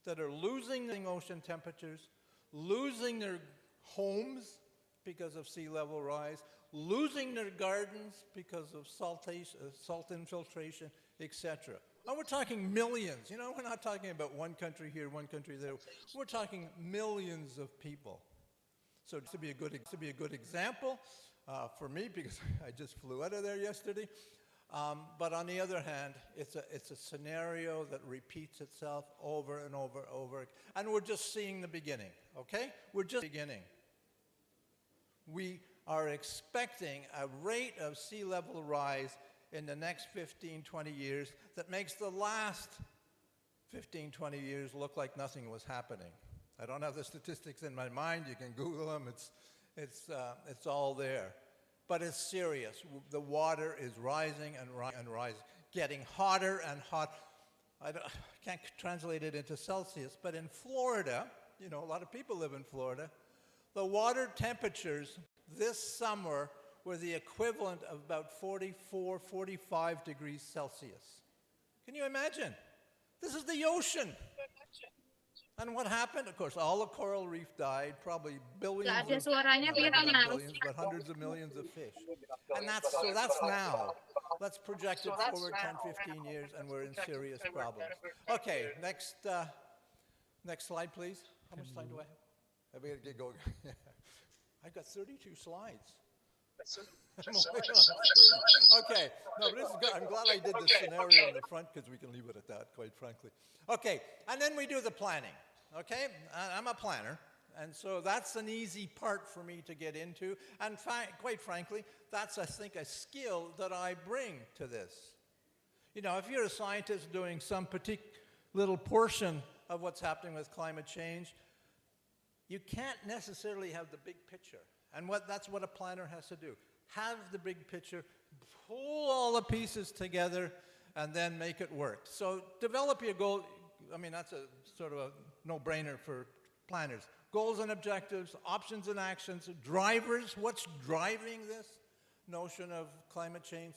that are losing ocean temperatures, losing their homes because of sea level rise, losing their gardens because of salt infiltration, etc. Now we're talking millions. You know, we're not talking about one country here, one country there. We're talking millions of people. So to be a good example for me, because I just flew out of there yesterday. But on the other hand, it's a scenario that repeats itself over and over and over. And we're just seeing the beginning, okay? We're just beginning. We are expecting a rate of sea level rise in the next 15, 20 years that makes the last 15, 20 years look like nothing was happening. I don't have the statistics in my mind. You can Google them. It's all there. But it's serious. The water is rising and rising, getting hotter and hot. I can't translate it into Celsius, but in Florida, you know, a lot of people live in Florida, the water temperatures this summer were the equivalent of about 44, 45 degrees Celsius. Can you imagine? This is the ocean. And what happened? Of course, all the coral reef died, probably billions, Nggak ada of, suaranya, no, kelihatan not nggak? billions, but hundreds of millions of fish. And that's now. Let's project it forward 10, 15 years, and we're in serious problems. Okay, next slide, please. How much time do I have? I better get going. I've got 32 slides. I'm only on 3. Okay, no, but this is good. I'm glad I did the scenario in the front because we can leave it at that, quite frankly. Okay, and then we do the planning. Okay, I'm a planner, and so that's an easy part for me to get into. And quite frankly, that's, I think, a skill that I bring to this. You know, if you're a scientist doing some particular little portion of what's happening with climate change, you can't necessarily have the big picture. And that's what a planner has to do. Have the big picture, pull all the pieces together, and then make it work. So develop your goal. I mean, that's a sort of a no-brainer for planners. Goals and objectives, options and actions, drivers, what's driving this notion of climate change?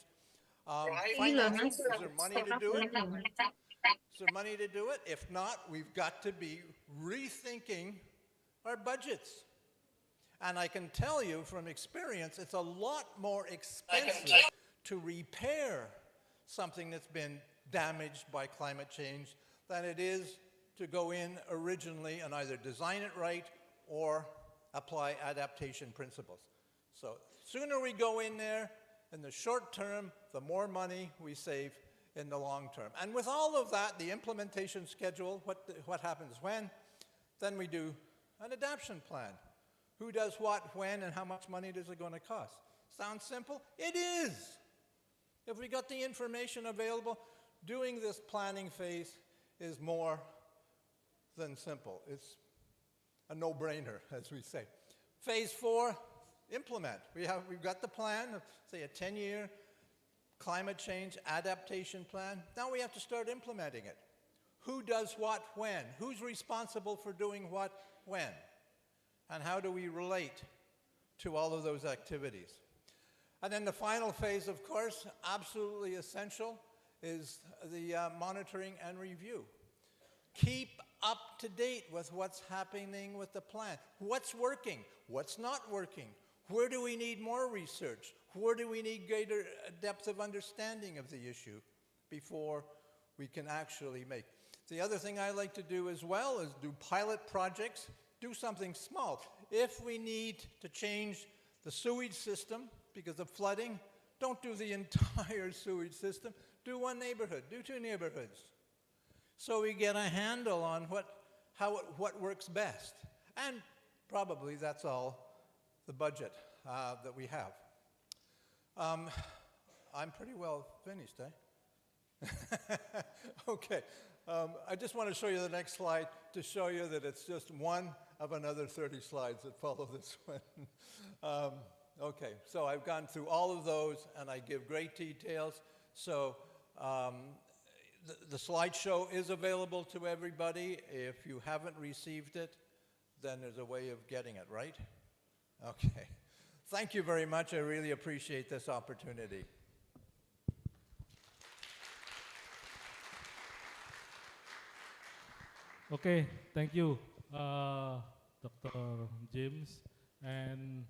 Finances, is there money to do it? Is there money to do it? If not, we've got to be rethinking our budgets. And I can tell you from experience, it's a lot more expensive to repair something that's been damaged by climate change than it is to go in originally and either design it right or apply adaptation principles. So sooner we go in there in the short term, the more money we save in the long term. And with all of that, the implementation schedule, what happens when, then we do an adaptation plan. Who does what, when, and how much money is it going to cost? Sounds simple? It is. If we got the information available, doing this planning phase is more than simple. It's a no-brainer, as we say. Phase 4, implement. We've got the plan, say a 10-year climate change adaptation plan. Now we have to start implementing it. Who does what, when? Who's responsible for doing what, when? And how do we relate to all of those activities? And then the final phase, of course, absolutely essential, is the monitoring and review. Keep up to date with what's happening with the plan. What's working? What's not working? Where do we need more research? Where do we need greater depth of understanding of the issue before we can actually make? The other thing I like to do as well is do pilot projects. Do something small. If we need to change the sewage system because of flooding, don't do the entire sewage system. Do one neighborhood, do 2 neighborhoods. So we get a handle on what works best. And probably that's all the budget that we have. I'm pretty well finished, eh? Okay. I just want to show you the next slide to show you that it's just one of another 30 slides that follow this one. Okay, so I've gone through all of those and I give great details. So the slideshow is available to everybody. If you haven't received it, then there's a way of getting it, right? Okay. Thank you very much. I really appreciate this opportunity. Okay, thank you, Dr. James. And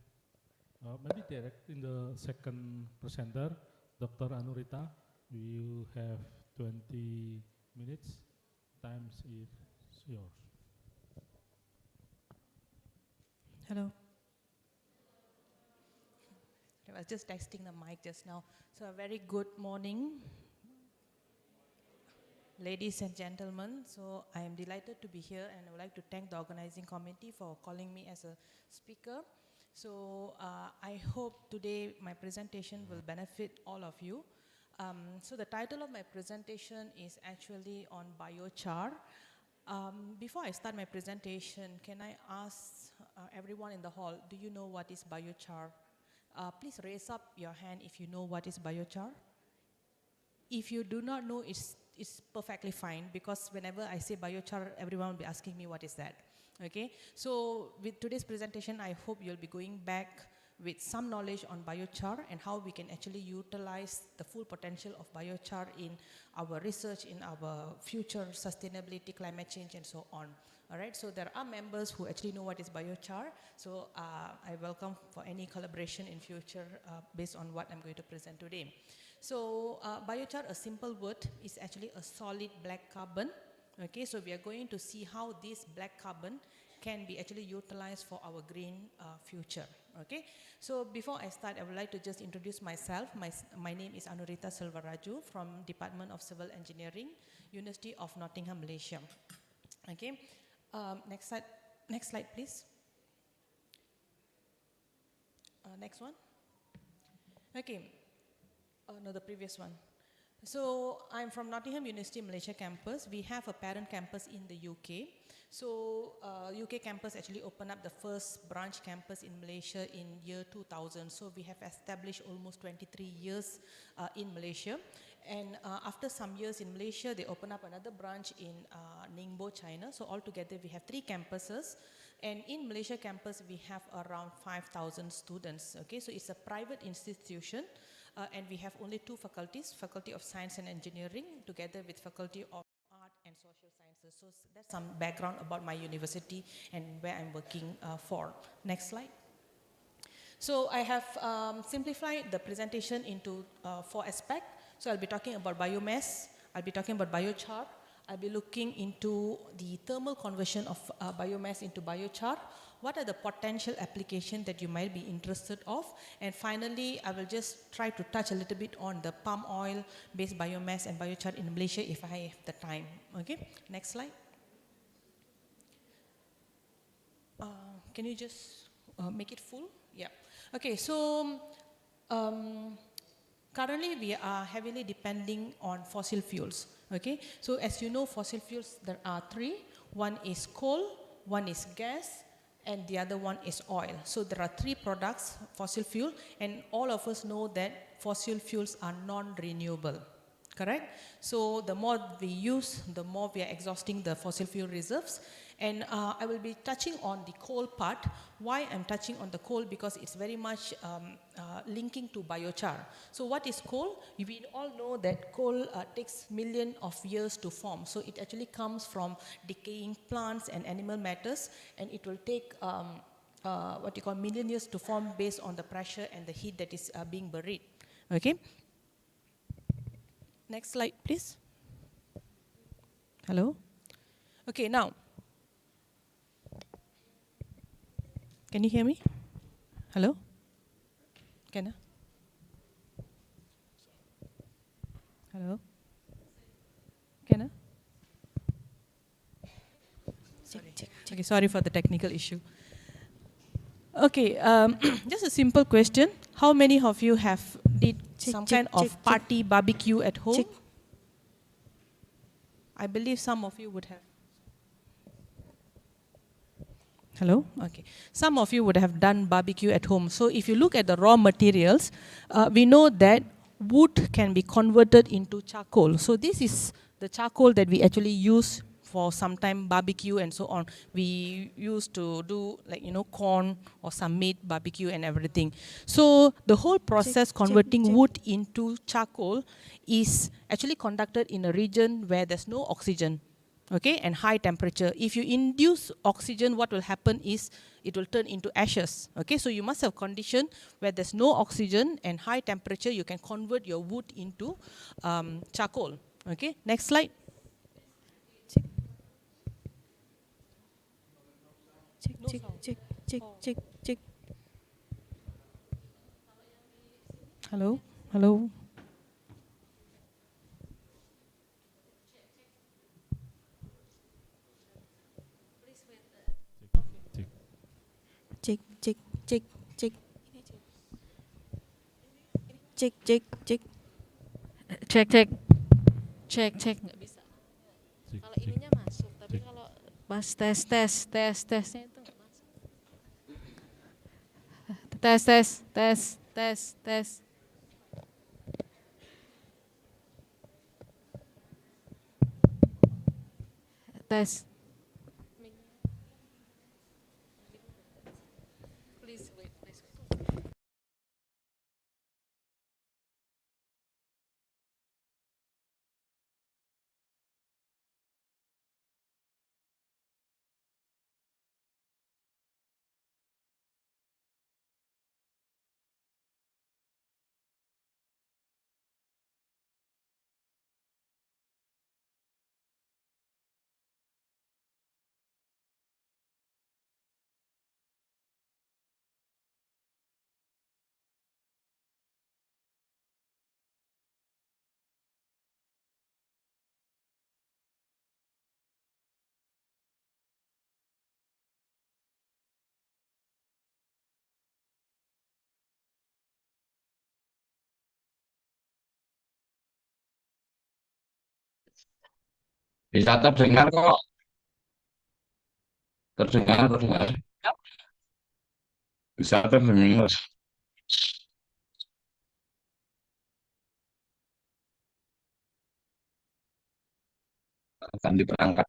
maybe direct in the second presenter, Dr. Anurita. You have 20 minutes. Time is yours. Hello. I was just testing the mic just now. So a very good morning, ladies and gentlemen. So I am delighted to be here and I would like to thank the organizing committee for calling me as a speaker. So I hope today my presentation will benefit all of you. So the title of my presentation is actually on biochar. Before I start my presentation, can I ask everyone in the hall, do you know what is biochar? Please raise up your hand if you know what is biochar. If you do not know, it's perfectly fine, because whenever I say biochar, everyone will be asking me what is that. Okay, so with today's presentation, I hope you'll be going back with some knowledge on biochar and how we can actually utilize the full potential of biochar in our research, in our future sustainability, climate change, and so on. All right, so there are members who actually know what is biochar, so I welcome for any collaboration in future based on what I'm going to present today. So biochar, a simple word, is actually a solid black carbon. Okay, so we are going to see how this black carbon can be actually utilized for our green future. Okay, so before I start, I would like to just introduce myself. My name is Anurita Selvaraju from Department of Civil Engineering, University of Nottingham, Malaysia. Okay, next slide, please. Next one. Okay, no, the previous one. So I'm from Nottingham University Malaysia campus. We have a parent campus in the UK. So UK campus actually opened up the first branch campus in Malaysia in year 2000. So we have established almost 23 years in Malaysia. And after some years in Malaysia, they opened up another branch in Ningbo, China. So altogether we have 3 campuses. And in Malaysia campus, we have around 5,000 students. Okay, so it's a private institution. And we have only 2 faculties, Faculty of Science and Engineering, together with Faculty of Art and Social Sciences. So that's some background about my university and where I'm working for. Next slide. So I have simplified the presentation into 4 aspects. So I'll be talking about biomass, I'll be talking about biochar, I'll be looking into the thermal conversion of biomass into biochar. What are the potential applications that you might be interested of? And finally, I will just try to touch a little bit on the palm oil-based biomass and biochar in Malaysia if I have the time. Okay, next slide. Can you just make it full? Yeah. Okay, so currently we are heavily depending on fossil fuels. Okay, so as you know, fossil fuels, there are 3. One is coal, one is gas, and the other one is oil. So there are 3 products, fossil fuel, and all of us know that fossil fuels are non-renewable, correct? So the more we use, the more we are exhausting the fossil fuel reserves. And I will be touching on the coal part. Why I'm touching on the coal? Because it's very much linking to biochar. So what is coal? We all know that coal takes millions of years to form. So it actually comes from decaying plants and animal matters, and it will take what you call million years to form based on the pressure and the heat that is being buried. Okay. Next slide, please. Hello. Okay, now. Can you hear me? Hello? Can I? Hello? Can I? Check. Okay, sorry for the technical issue. Okay, just a simple question. How many of you have did some kind of party barbecue at home? I believe some of you would have. Hello? Okay. Some of you would have done barbecue at home. So if you look at the raw materials, we know that wood can be converted into charcoal. So this is the charcoal that we actually use for some time barbecue and so on. We used to do like, corn or some meat barbecue and everything. So the whole process converting wood into charcoal is actually conducted in a region where there's no oxygen. Okay, and high temperature. If you induce oxygen, what will happen is it will turn into ashes. Okay, so you must have condition where there's no oxygen and high temperature, you can convert your wood into charcoal. Okay, next slide. Check. Hello? Cek. Nggak bisa. Kalau ininya masuk, tapi kalau pas tesnya itu nggak masuk. Tes. Bisa terdengar kok, terdengar, terdengar. Bisa terdengar. Akan diperangkat.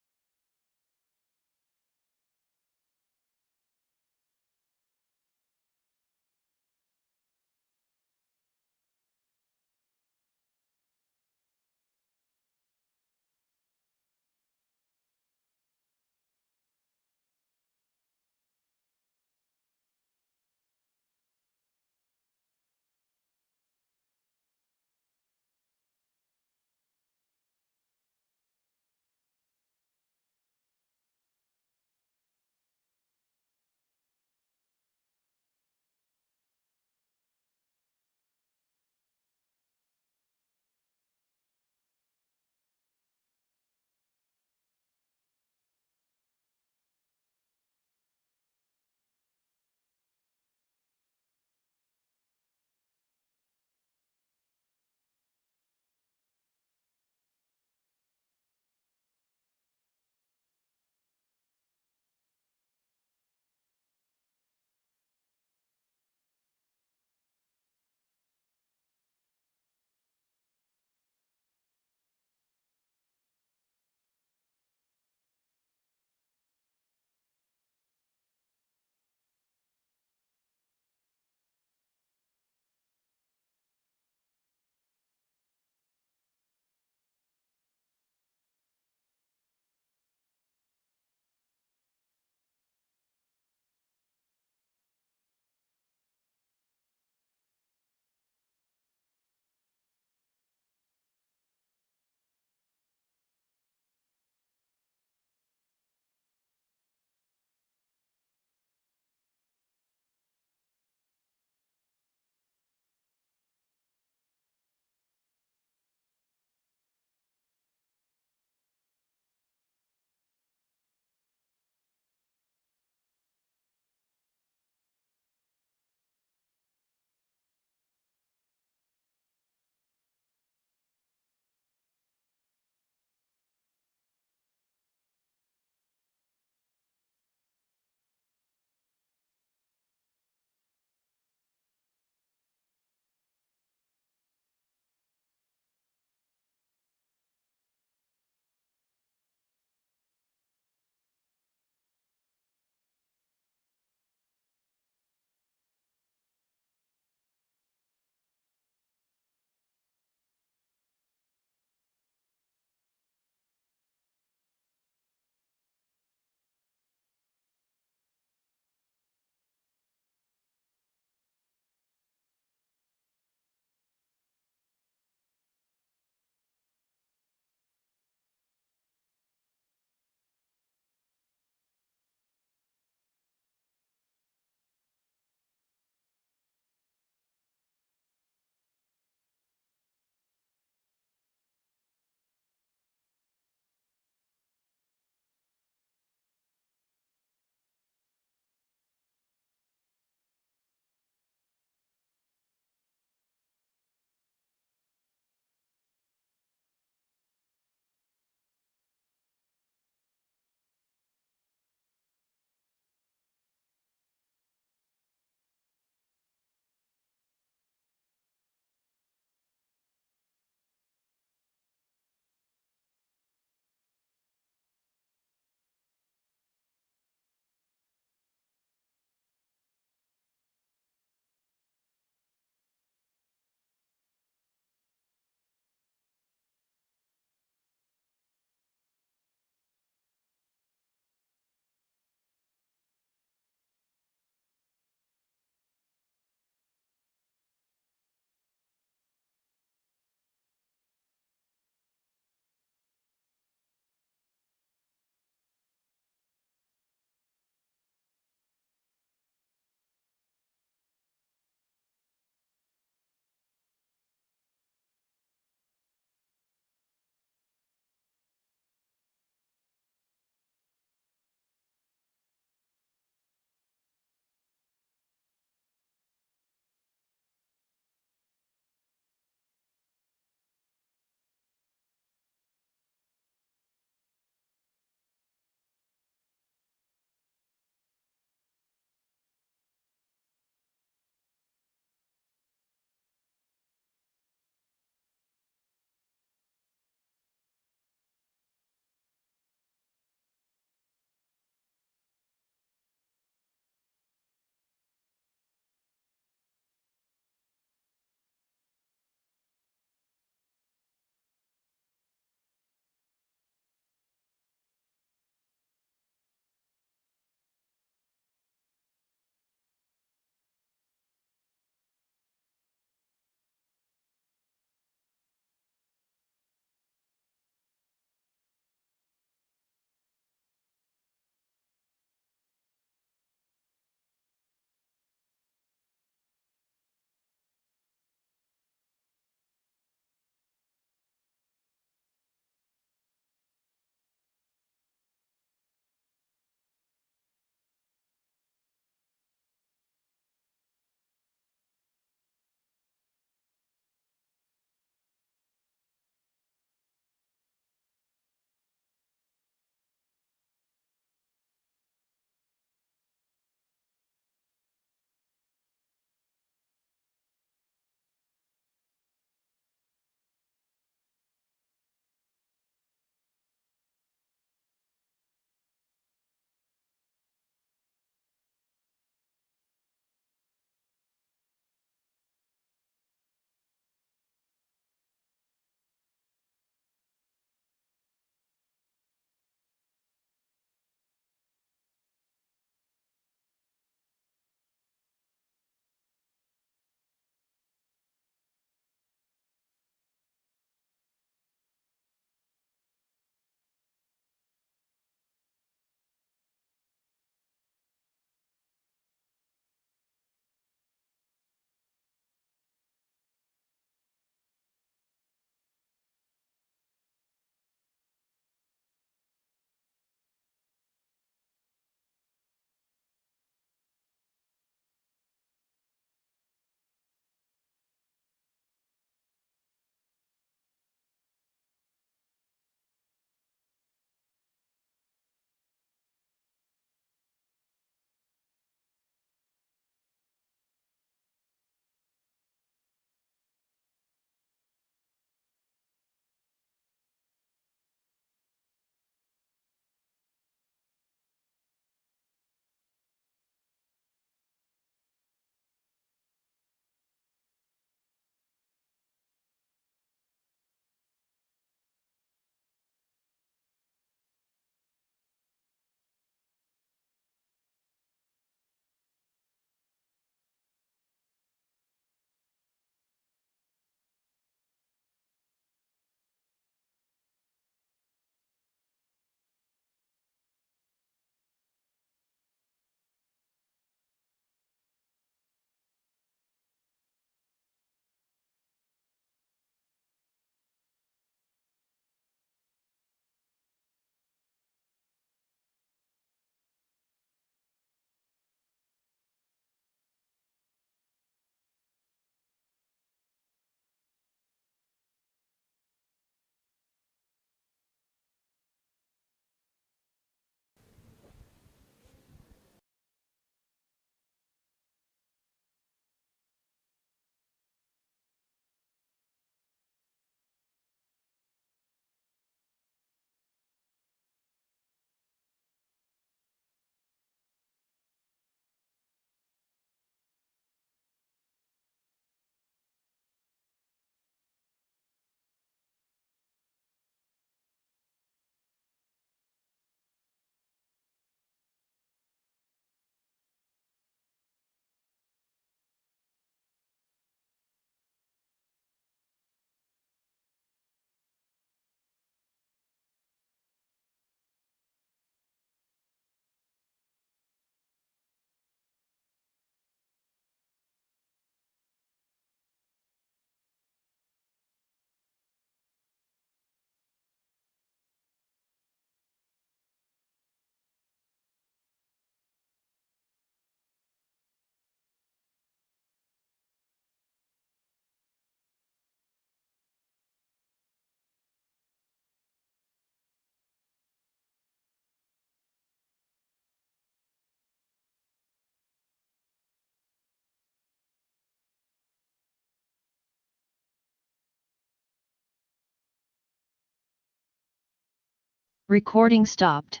Recording stopped.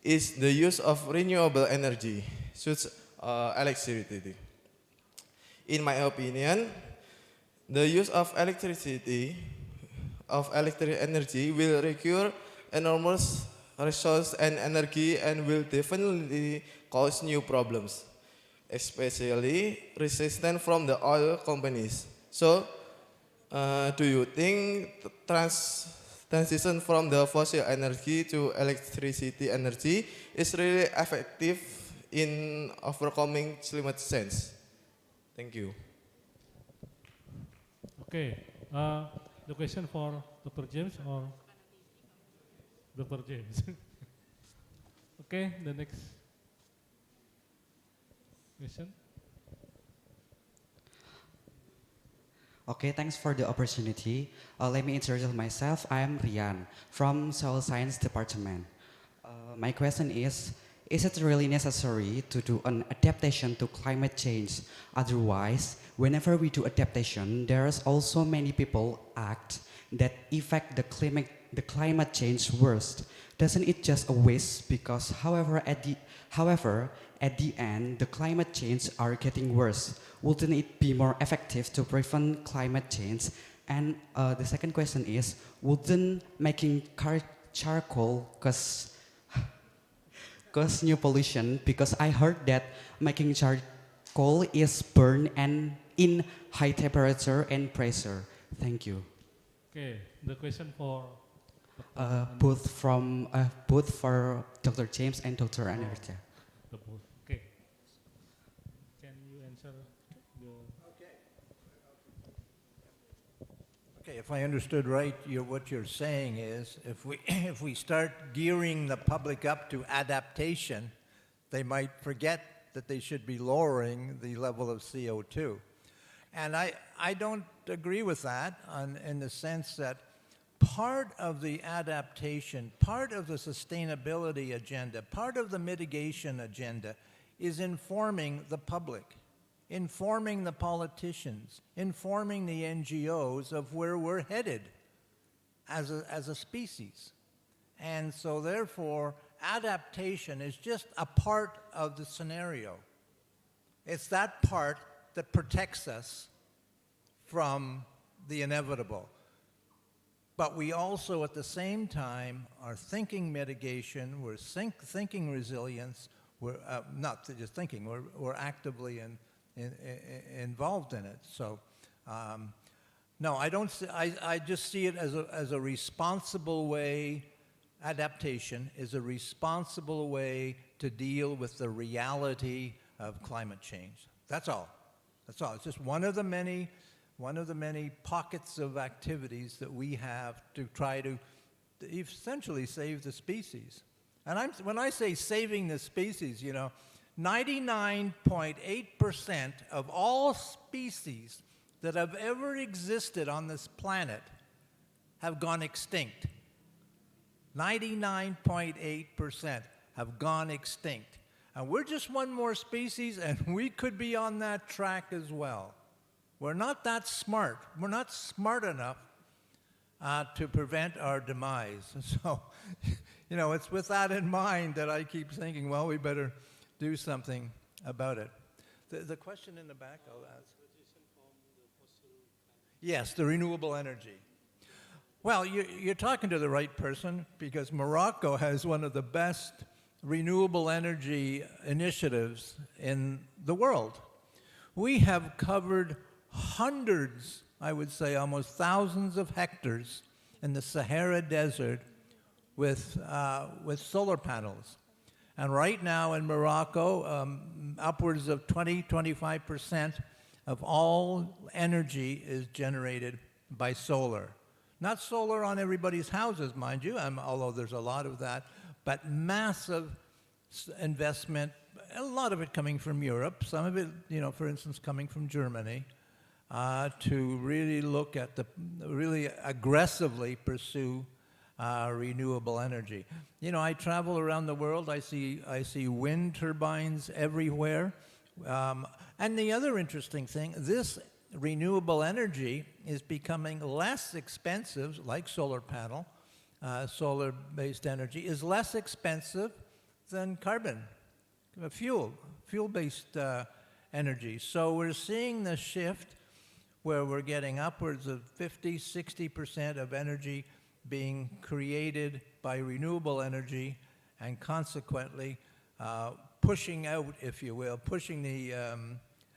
is the use of renewable energy, such electricity. In my opinion, the use of electric energy will require enormous resource and energy and will definitely cause new problems, especially resistance from the oil companies. So, do you think transition from the fossil energy to electricity energy is really effective in overcoming climate change? Thank you. Okay, the question for Dr. James or Dr. James? Okay, the next question. Okay, thanks for the opportunity. Let me introduce myself. I am Rian from Soil Science Department. My question is it really necessary to do an adaptation to climate change? Otherwise, whenever we do adaptation, there's also many people act that affect the climate change worst. Doesn't it just a waste? Because however, at the end, the climate change are getting worse. Wouldn't it be more effective to prevent climate change? And the second question is, wouldn't making charcoal cause new pollution? Because I heard that making charcoal is burned and in high temperature and pressure. Thank you. Okay, the question for both for Dr. James and Dr. Anirudh. the both. Okay. Can you answer the? Okay, if I understood right, what you're saying is if we start gearing the public up to adaptation, they might forget that they should be lowering the level of CO2. And I don't agree with that in the sense that part of the adaptation, part of the sustainability agenda, part of the mitigation agenda is informing the public, informing the politicians, informing the NGOs of where we're headed as a species. And so therefore, adaptation is just a part of the scenario. It's that part that protects us from the inevitable. But we also, at the same time, are thinking mitigation, we're thinking resilience, we're not just thinking, we're actively involved in it. So, no, I just see it as a responsible way. Adaptation is a responsible way to deal with the reality of climate change. That's all. That's all. It's just one of the many pockets of activities that we have to try to essentially save the species. And when I say saving the species, 99.8% of all species that have ever existed on this planet have gone extinct. 99.8% have gone extinct. And we're just one more species, and we could be on that track as well. We're not that smart. We're not smart enough to prevent our demise. So, it's with that in mind that I keep thinking, well, we better do something about it. The question in the back, I'll ask. Yes, the renewable energy. Well, you're talking to the right person, because Morocco has one of the best renewable energy initiatives in the world. We have covered hundreds, I would say almost thousands of hectares in the Sahara Desert with solar panels. And right now in Morocco, upwards of 20-25% of all energy is generated by solar. Not solar on everybody's houses, mind you, although there's a lot of that, but massive investment, a lot of it coming from Europe, some of it, for instance, coming from Germany, to really look at really aggressively pursue renewable energy. I travel around the world, I see wind turbines everywhere. And the other interesting thing, this renewable energy is becoming less expensive, like solar panel, solar-based energy, is less expensive than carbon, fuel-based energy. So we're seeing the shift where we're getting upwards of 50, 60% of energy being created by renewable energy, and consequently pushing out, if you will, pushing the,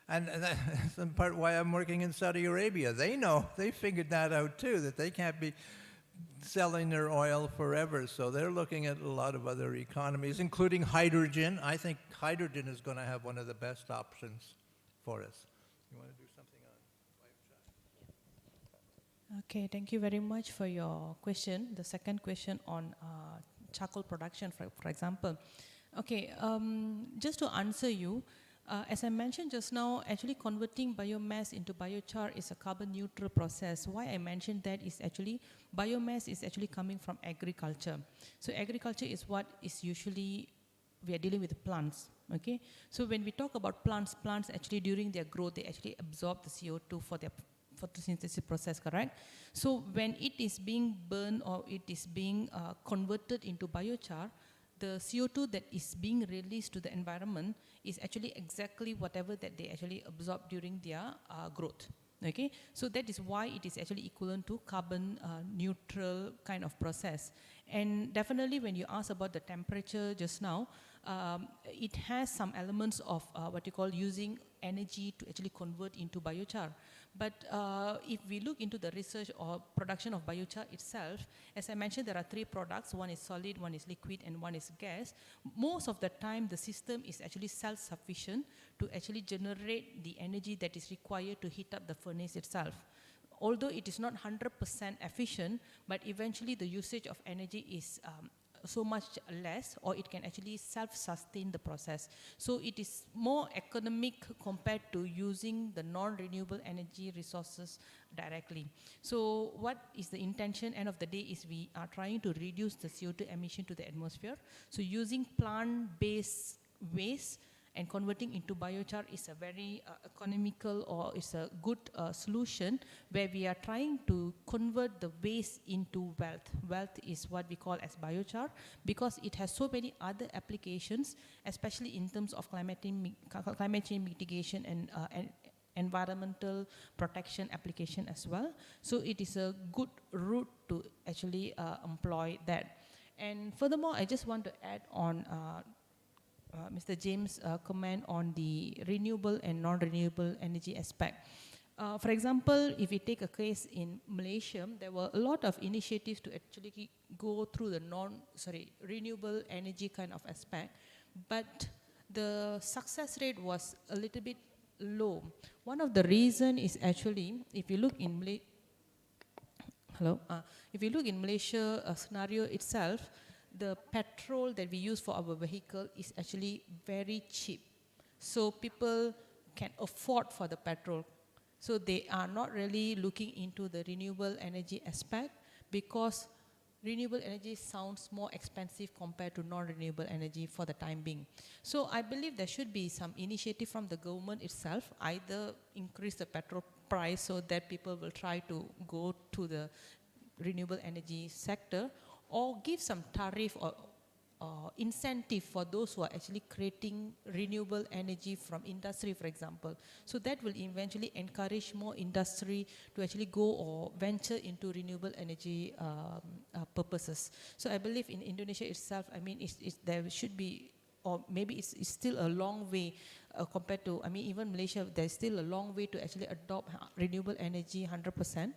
and that's in part why I'm working in Saudi Arabia. They know, they figured that out too, that they can't be selling their oil forever. So they're looking at a lot of other economies, including hydrogen. I think hydrogen is going to have one of the best options for us. You want to do something on? Okay, thank you very much for your question. The second question on charcoal production, for example. Okay, just to answer you, as I mentioned just now, actually converting biomass into biochar is a carbon neutral process. Why I mentioned that is actually, biomass is actually coming from agriculture. So agriculture is what is usually, we are dealing with plants, okay? So when we talk about plants actually during their growth, they actually absorb the CO2 for their photosynthesis process, correct? So when it is being burned or it is being converted into biochar, the CO2 that is being released to the environment is actually exactly whatever that they actually absorb during their growth. Okay, so that is why it is actually equivalent to carbon neutral kind of process. And definitely when you ask about the temperature just now, it has some elements of what you call using energy to actually convert into biochar. But if we look into the research or production of biochar itself, as I mentioned, there are three products. One is solid, one is liquid, and one is gas. Most of the time, the system is actually self-sufficient to actually generate the energy that is required to heat up the furnace itself. Although it is not 100% efficient, but eventually the usage of energy is so much less, or it can actually self-sustain the process. So it is more economic compared to using the non-renewable energy resources directly. So what is the intention, end of the day, is we are trying to reduce the CO2 emission to the atmosphere. So using plant-based waste and converting into biochar is a very economical, or is a good solution, where we are trying to convert the waste into wealth. Wealth is what we call as biochar, because it has so many other applications, especially in terms of climate change mitigation and environmental protection application as well. So it is a good route to actually employ that. And furthermore, I just want to add on Mr. James' comment on the renewable and non-renewable energy aspect. For example, if we take a case in Malaysia, there were a lot of initiatives to actually go through the renewable energy kind of aspect, but the success rate was a little bit low. One of the reason is actually, if you look in Malaysia scenario itself, the petrol that we use for our vehicle is actually very cheap. So people can afford for the petrol. So they are not really looking into the renewable energy aspect, because renewable energy sounds more expensive compared to non-renewable energy for the time being. So I believe there should be some initiative from the government itself, either increase the petrol price so that people will try to go to the renewable energy sector, or give some tariff or incentive for those who are actually creating renewable energy from industry, for example. So that will eventually encourage more industry to actually go or venture into renewable energy purposes. So I believe in Indonesia itself, I mean, there should be, or maybe it's still a long way compared to, I mean, even Malaysia, there's still a long way to actually adopt renewable energy 100%.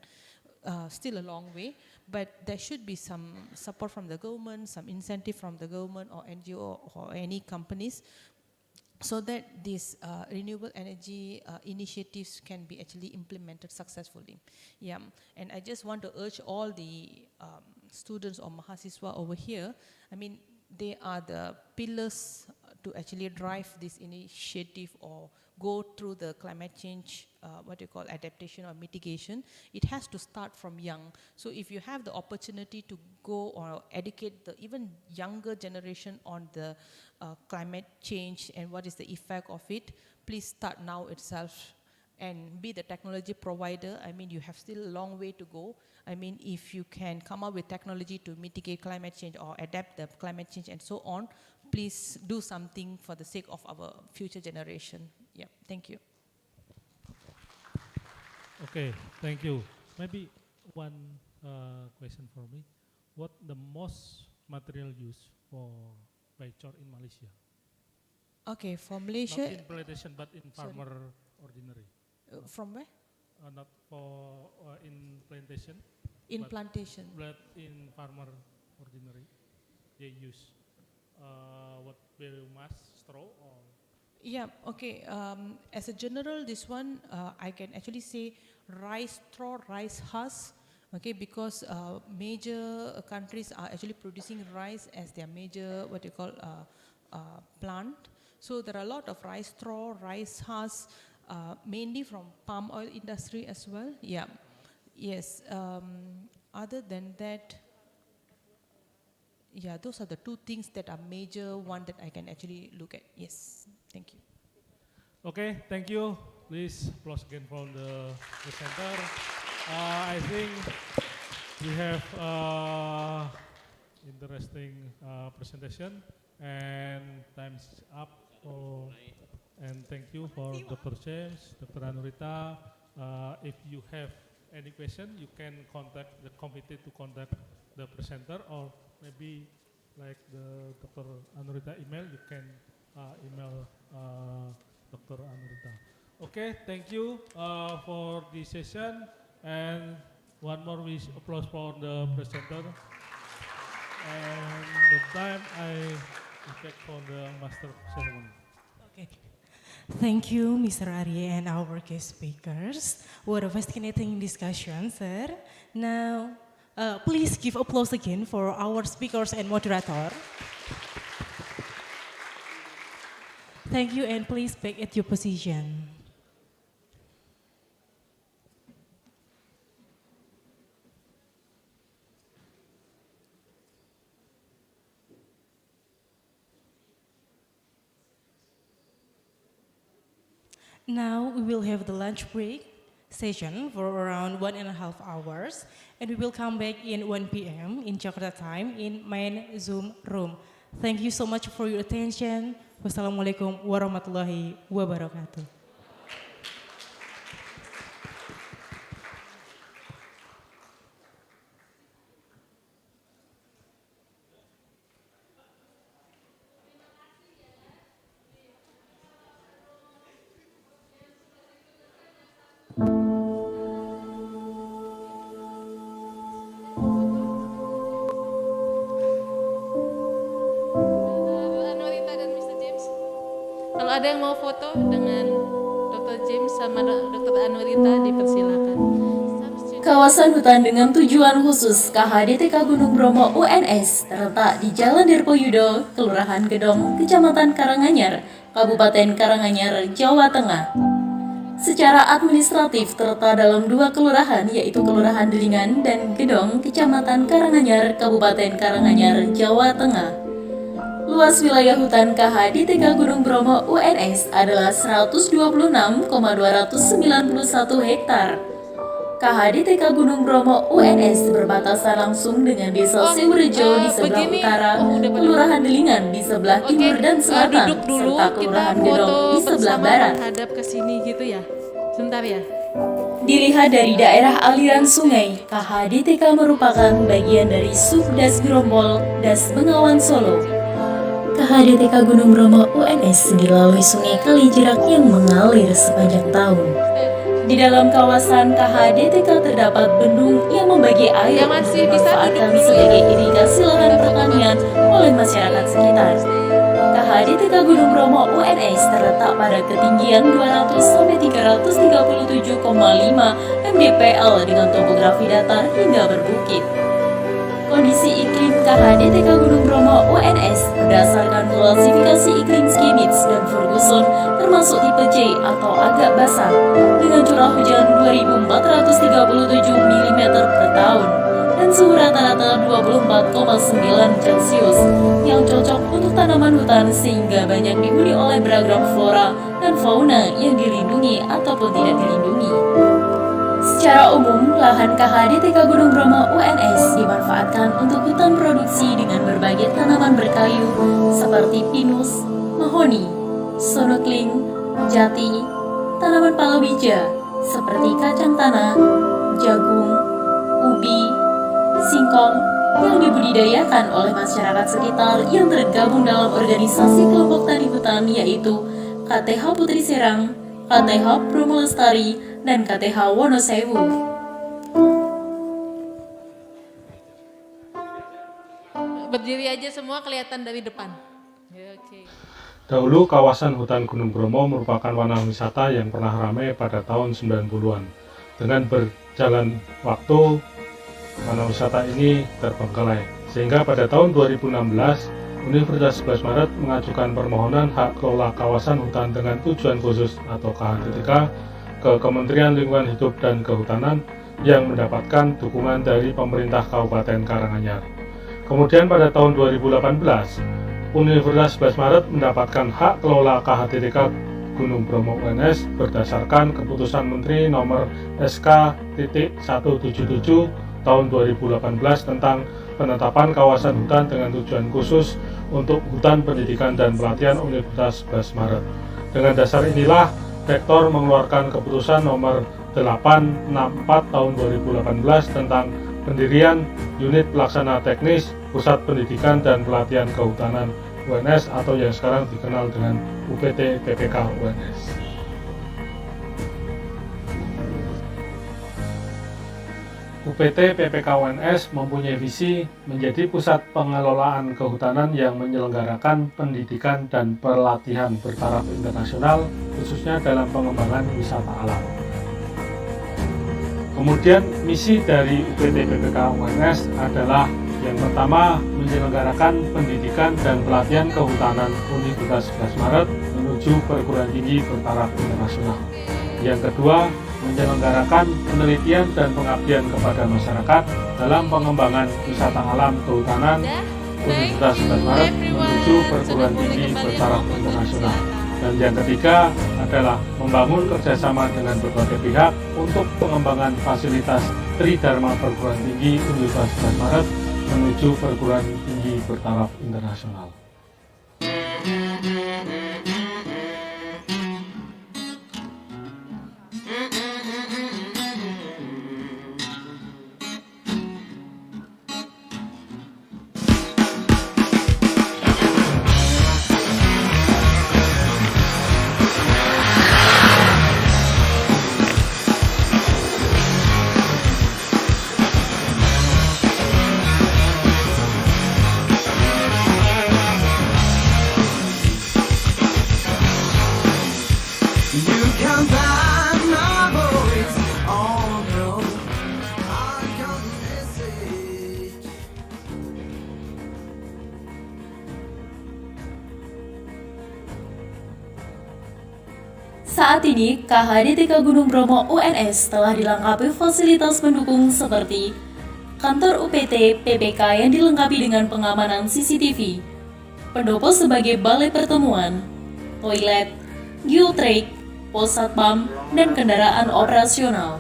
Still a long way, but there should be some support from the government, some incentive from the government or NGO or any companies, so that these renewable energy initiatives can be actually implemented successfully. Yeah, and I just want to urge all the students or mahasiswa over here, I mean, they are the pillars to actually drive this initiative or go through the climate change, what you call adaptation or mitigation. It has to start from young. So if you have the opportunity to go or educate the even younger generation on the climate change and what is the effect of it, please start now itself and be the technology provider. I mean, you have still a long way to go. I mean, if you can come up with technology to mitigate climate change or adapt the climate change and so on, please do something for the sake of our future generation. Yeah, thank you. Okay, thank you. Maybe one question for me. What the most material used for Baichor in Malaysia? Okay, for Malaysia. Not in plantation, but in farmer ordinary. From where? Not for in plantation. In plantation. But in farmer ordinary, they use what biomass, straw or? Yeah, okay. As a general, this one, I can actually say rice straw, rice husk, okay, because major countries are actually producing rice as their major, what you call, plant. So there are a lot of rice straw, rice husk, mainly from palm oil industry as well. Yeah, yes. Other than that, yeah, those are the two things that are major one that I can actually look at. Yes, thank you. Okay, thank you. Please applause again from the presenter. I think we have interesting presentation and time's up. And thank you for Dr. James, Dr. Anurita. If you have any question, you can contact the committee to contact the presenter, or maybe like the Dr. Anurita email, you can email Dr. Anurita. Okay, thank you for this session, and one more applause for the presenter. And the time I take for the master ceremony. Okay. Thank you, Mr. Arye and our guest speakers. What a fascinating discussion, sir. Now, please give applause again for our speakers and moderator. Thank you, and please back at your position. Now we will have the lunch break session for around 1.5 hours, and we will come back in 1 p.m. in Jakarta time in main Zoom room. Thank you so much for your attention. Wassalamualaikum warahmatullahi wabarakatuh. Kalau ada yang mau foto dengan Dr. James sama Dr. Anurita, dipersilakan. Kawasan hutan dengan tujuan khusus KHDTK Gunung Bromo UNS terletak di Jalan Dirpoyudo, Kelurahan Gedong, Kecamatan Karanganyar, Kabupaten Karanganyar, Jawa Tengah. Secara administratif terletak dalam dua kelurahan, yaitu Kelurahan Delingan dan Gedong, Kecamatan Karanganyar, Kabupaten Karanganyar, Jawa Tengah. Luas wilayah hutan KHDTK Gunung Bromo UNS adalah 126,291 hektar. KHDTK Gunung Bromo UNS berbatasan langsung dengan Desa Sewerejo di sebelah utara, Kelurahan Delingan di sebelah timur dan selatan, serta Kelurahan Gedong di sebelah barat. Hadap ke sini gitu ya. Sebentar ya. Dilihat dari daerah aliran sungai, KHDTK merupakan bagian dari Subdas Gerombol, Das Bengawan Solo. KHDTK Gunung Bromo UNS dilalui sungai Kalijerak yang mengalir sepanjang tahun. Di dalam kawasan KHDTK terdapat bendung yang membagi air yang dimanfaatkan sebagai irigasi lahan pertanian oleh masyarakat sekitar. KHDTK Gunung Bromo UNS terletak pada ketinggian 200-337,5 mdpl dengan topografi datar hingga berbukit. Kondisi iklim KHDTK Gunung Bromo UNS berdasarkan klasifikasi iklim Skinitz dan Ferguson termasuk tipe C atau agak basah dengan curah hujan 2.437 mm per tahun dan suhu rata-rata 24,9 Celcius yang cocok untuk tanaman hutan sehingga banyak dihuni oleh beragam flora dan fauna yang dilindungi ataupun tidak dilindungi. Secara Secara umum, lahan KHDTK Gunung Bromo UNS dimanfaatkan untuk hutan produksi dengan berbagai tanaman berkayu seperti pinus, mahoni, sonokling, jati, tanaman palawija seperti kacang tanah, jagung, ubi, singkong yang dibudidayakan oleh masyarakat sekitar yang tergabung dalam organisasi kelompok tani hutan yaitu KTH Putri Serang, KTH Bromo Lestari, dan KTH Wonosewu. Berdiri aja semua kelihatan dari depan. Ya, oke. Dahulu kawasan hutan Gunung Bromo merupakan warna wisata yang pernah ramai pada tahun 90-an. Dengan berjalan waktu, warna wisata ini terbengkalai. Sehingga pada tahun 2016, Universitas 11 Maret mengajukan permohonan hak kelola kawasan hutan dengan tujuan khusus atau KHDTK ke Kementerian Lingkungan Hidup dan Kehutanan yang mendapatkan dukungan dari pemerintah Kabupaten Karanganyar. Kemudian pada tahun 2018, Universitas 11 Maret mendapatkan hak kelola KHDTK Gunung Bromo UNS berdasarkan keputusan Menteri nomor SK.177 tahun 2018 tentang penetapan kawasan hutan dengan tujuan khusus untuk hutan pendidikan dan pelatihan Universitas 11 Maret. Dengan dasar inilah, Rektor mengeluarkan keputusan nomor 864 tahun 2018 tentang pendirian Unit Pelaksana Teknis Pusat Pendidikan dan Pelatihan Kehutanan UNS atau yang sekarang dikenal dengan UPT PPK UNS. UPT PPK UNS mempunyai visi menjadi pusat pengelolaan kehutanan yang menyelenggarakan pendidikan dan pelatihan bertaraf internasional, khususnya dalam pengembangan wisata alam. Kemudian misi dari UPT PPK UNS adalah yang pertama, menyelenggarakan pendidikan dan pelatihan kehutanan Universitas 11 Maret menuju perguruan tinggi bertaraf internasional. Yang kedua, menyelenggarakan penelitian dan pengabdian kepada masyarakat dalam pengembangan wisata alam kehutanan Universitas 11 Maret menuju perguruan tinggi bertaraf internasional. Dan yang ketiga adalah membangun kerjasama dengan berbagai pihak untuk pengembangan fasilitas Tridharma Perguruan Tinggi Universitas 11 Maret menuju perguruan tinggi bertaraf internasional. Saat ini, KHDTK Gunung Bromo UNS telah dilengkapi fasilitas pendukung seperti kantor UPT PPK yang dilengkapi dengan pengamanan CCTV, pendopo sebagai balai pertemuan, toilet, geotrack, pos satpam, dan kendaraan operasional.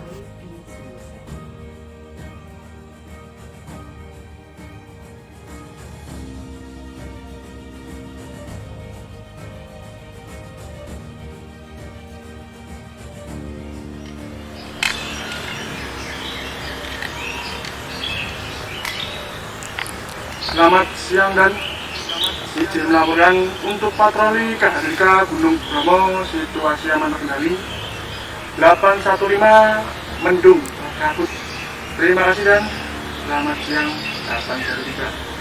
Selamat siang dan izin melaporkan untuk patroli KHDTK Gunung Bromo situasi aman terkendali 815 mendung kabut. Terima kasih dan selamat siang 813.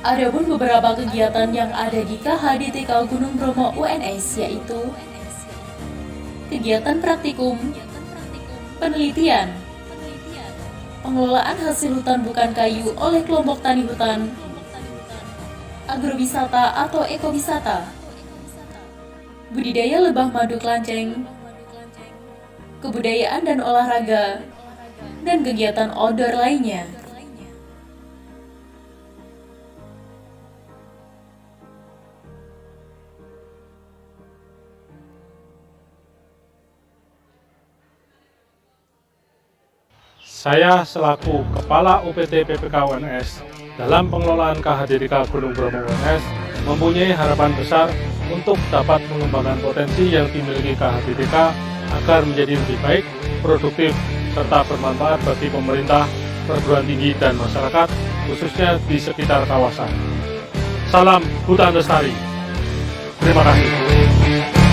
Adapun beberapa kegiatan yang ada di KHDTK Gunung Bromo UNS yaitu kegiatan praktikum, penelitian, pengelolaan hasil hutan bukan kayu oleh kelompok tani hutan, agrowisata atau ekowisata, budidaya lebah madu kelanceng, kebudayaan dan olahraga, dan kegiatan outdoor lainnya. Saya selaku Kepala UPT PPK UNS dalam pengelolaan KHDTK Gunung Bromo UNS mempunyai harapan besar untuk dapat mengembangkan potensi yang dimiliki KHDTK agar menjadi lebih baik, produktif, serta bermanfaat bagi pemerintah, perguruan tinggi, dan masyarakat, khususnya di sekitar kawasan. Salam Hutan Lestari. Terima kasih.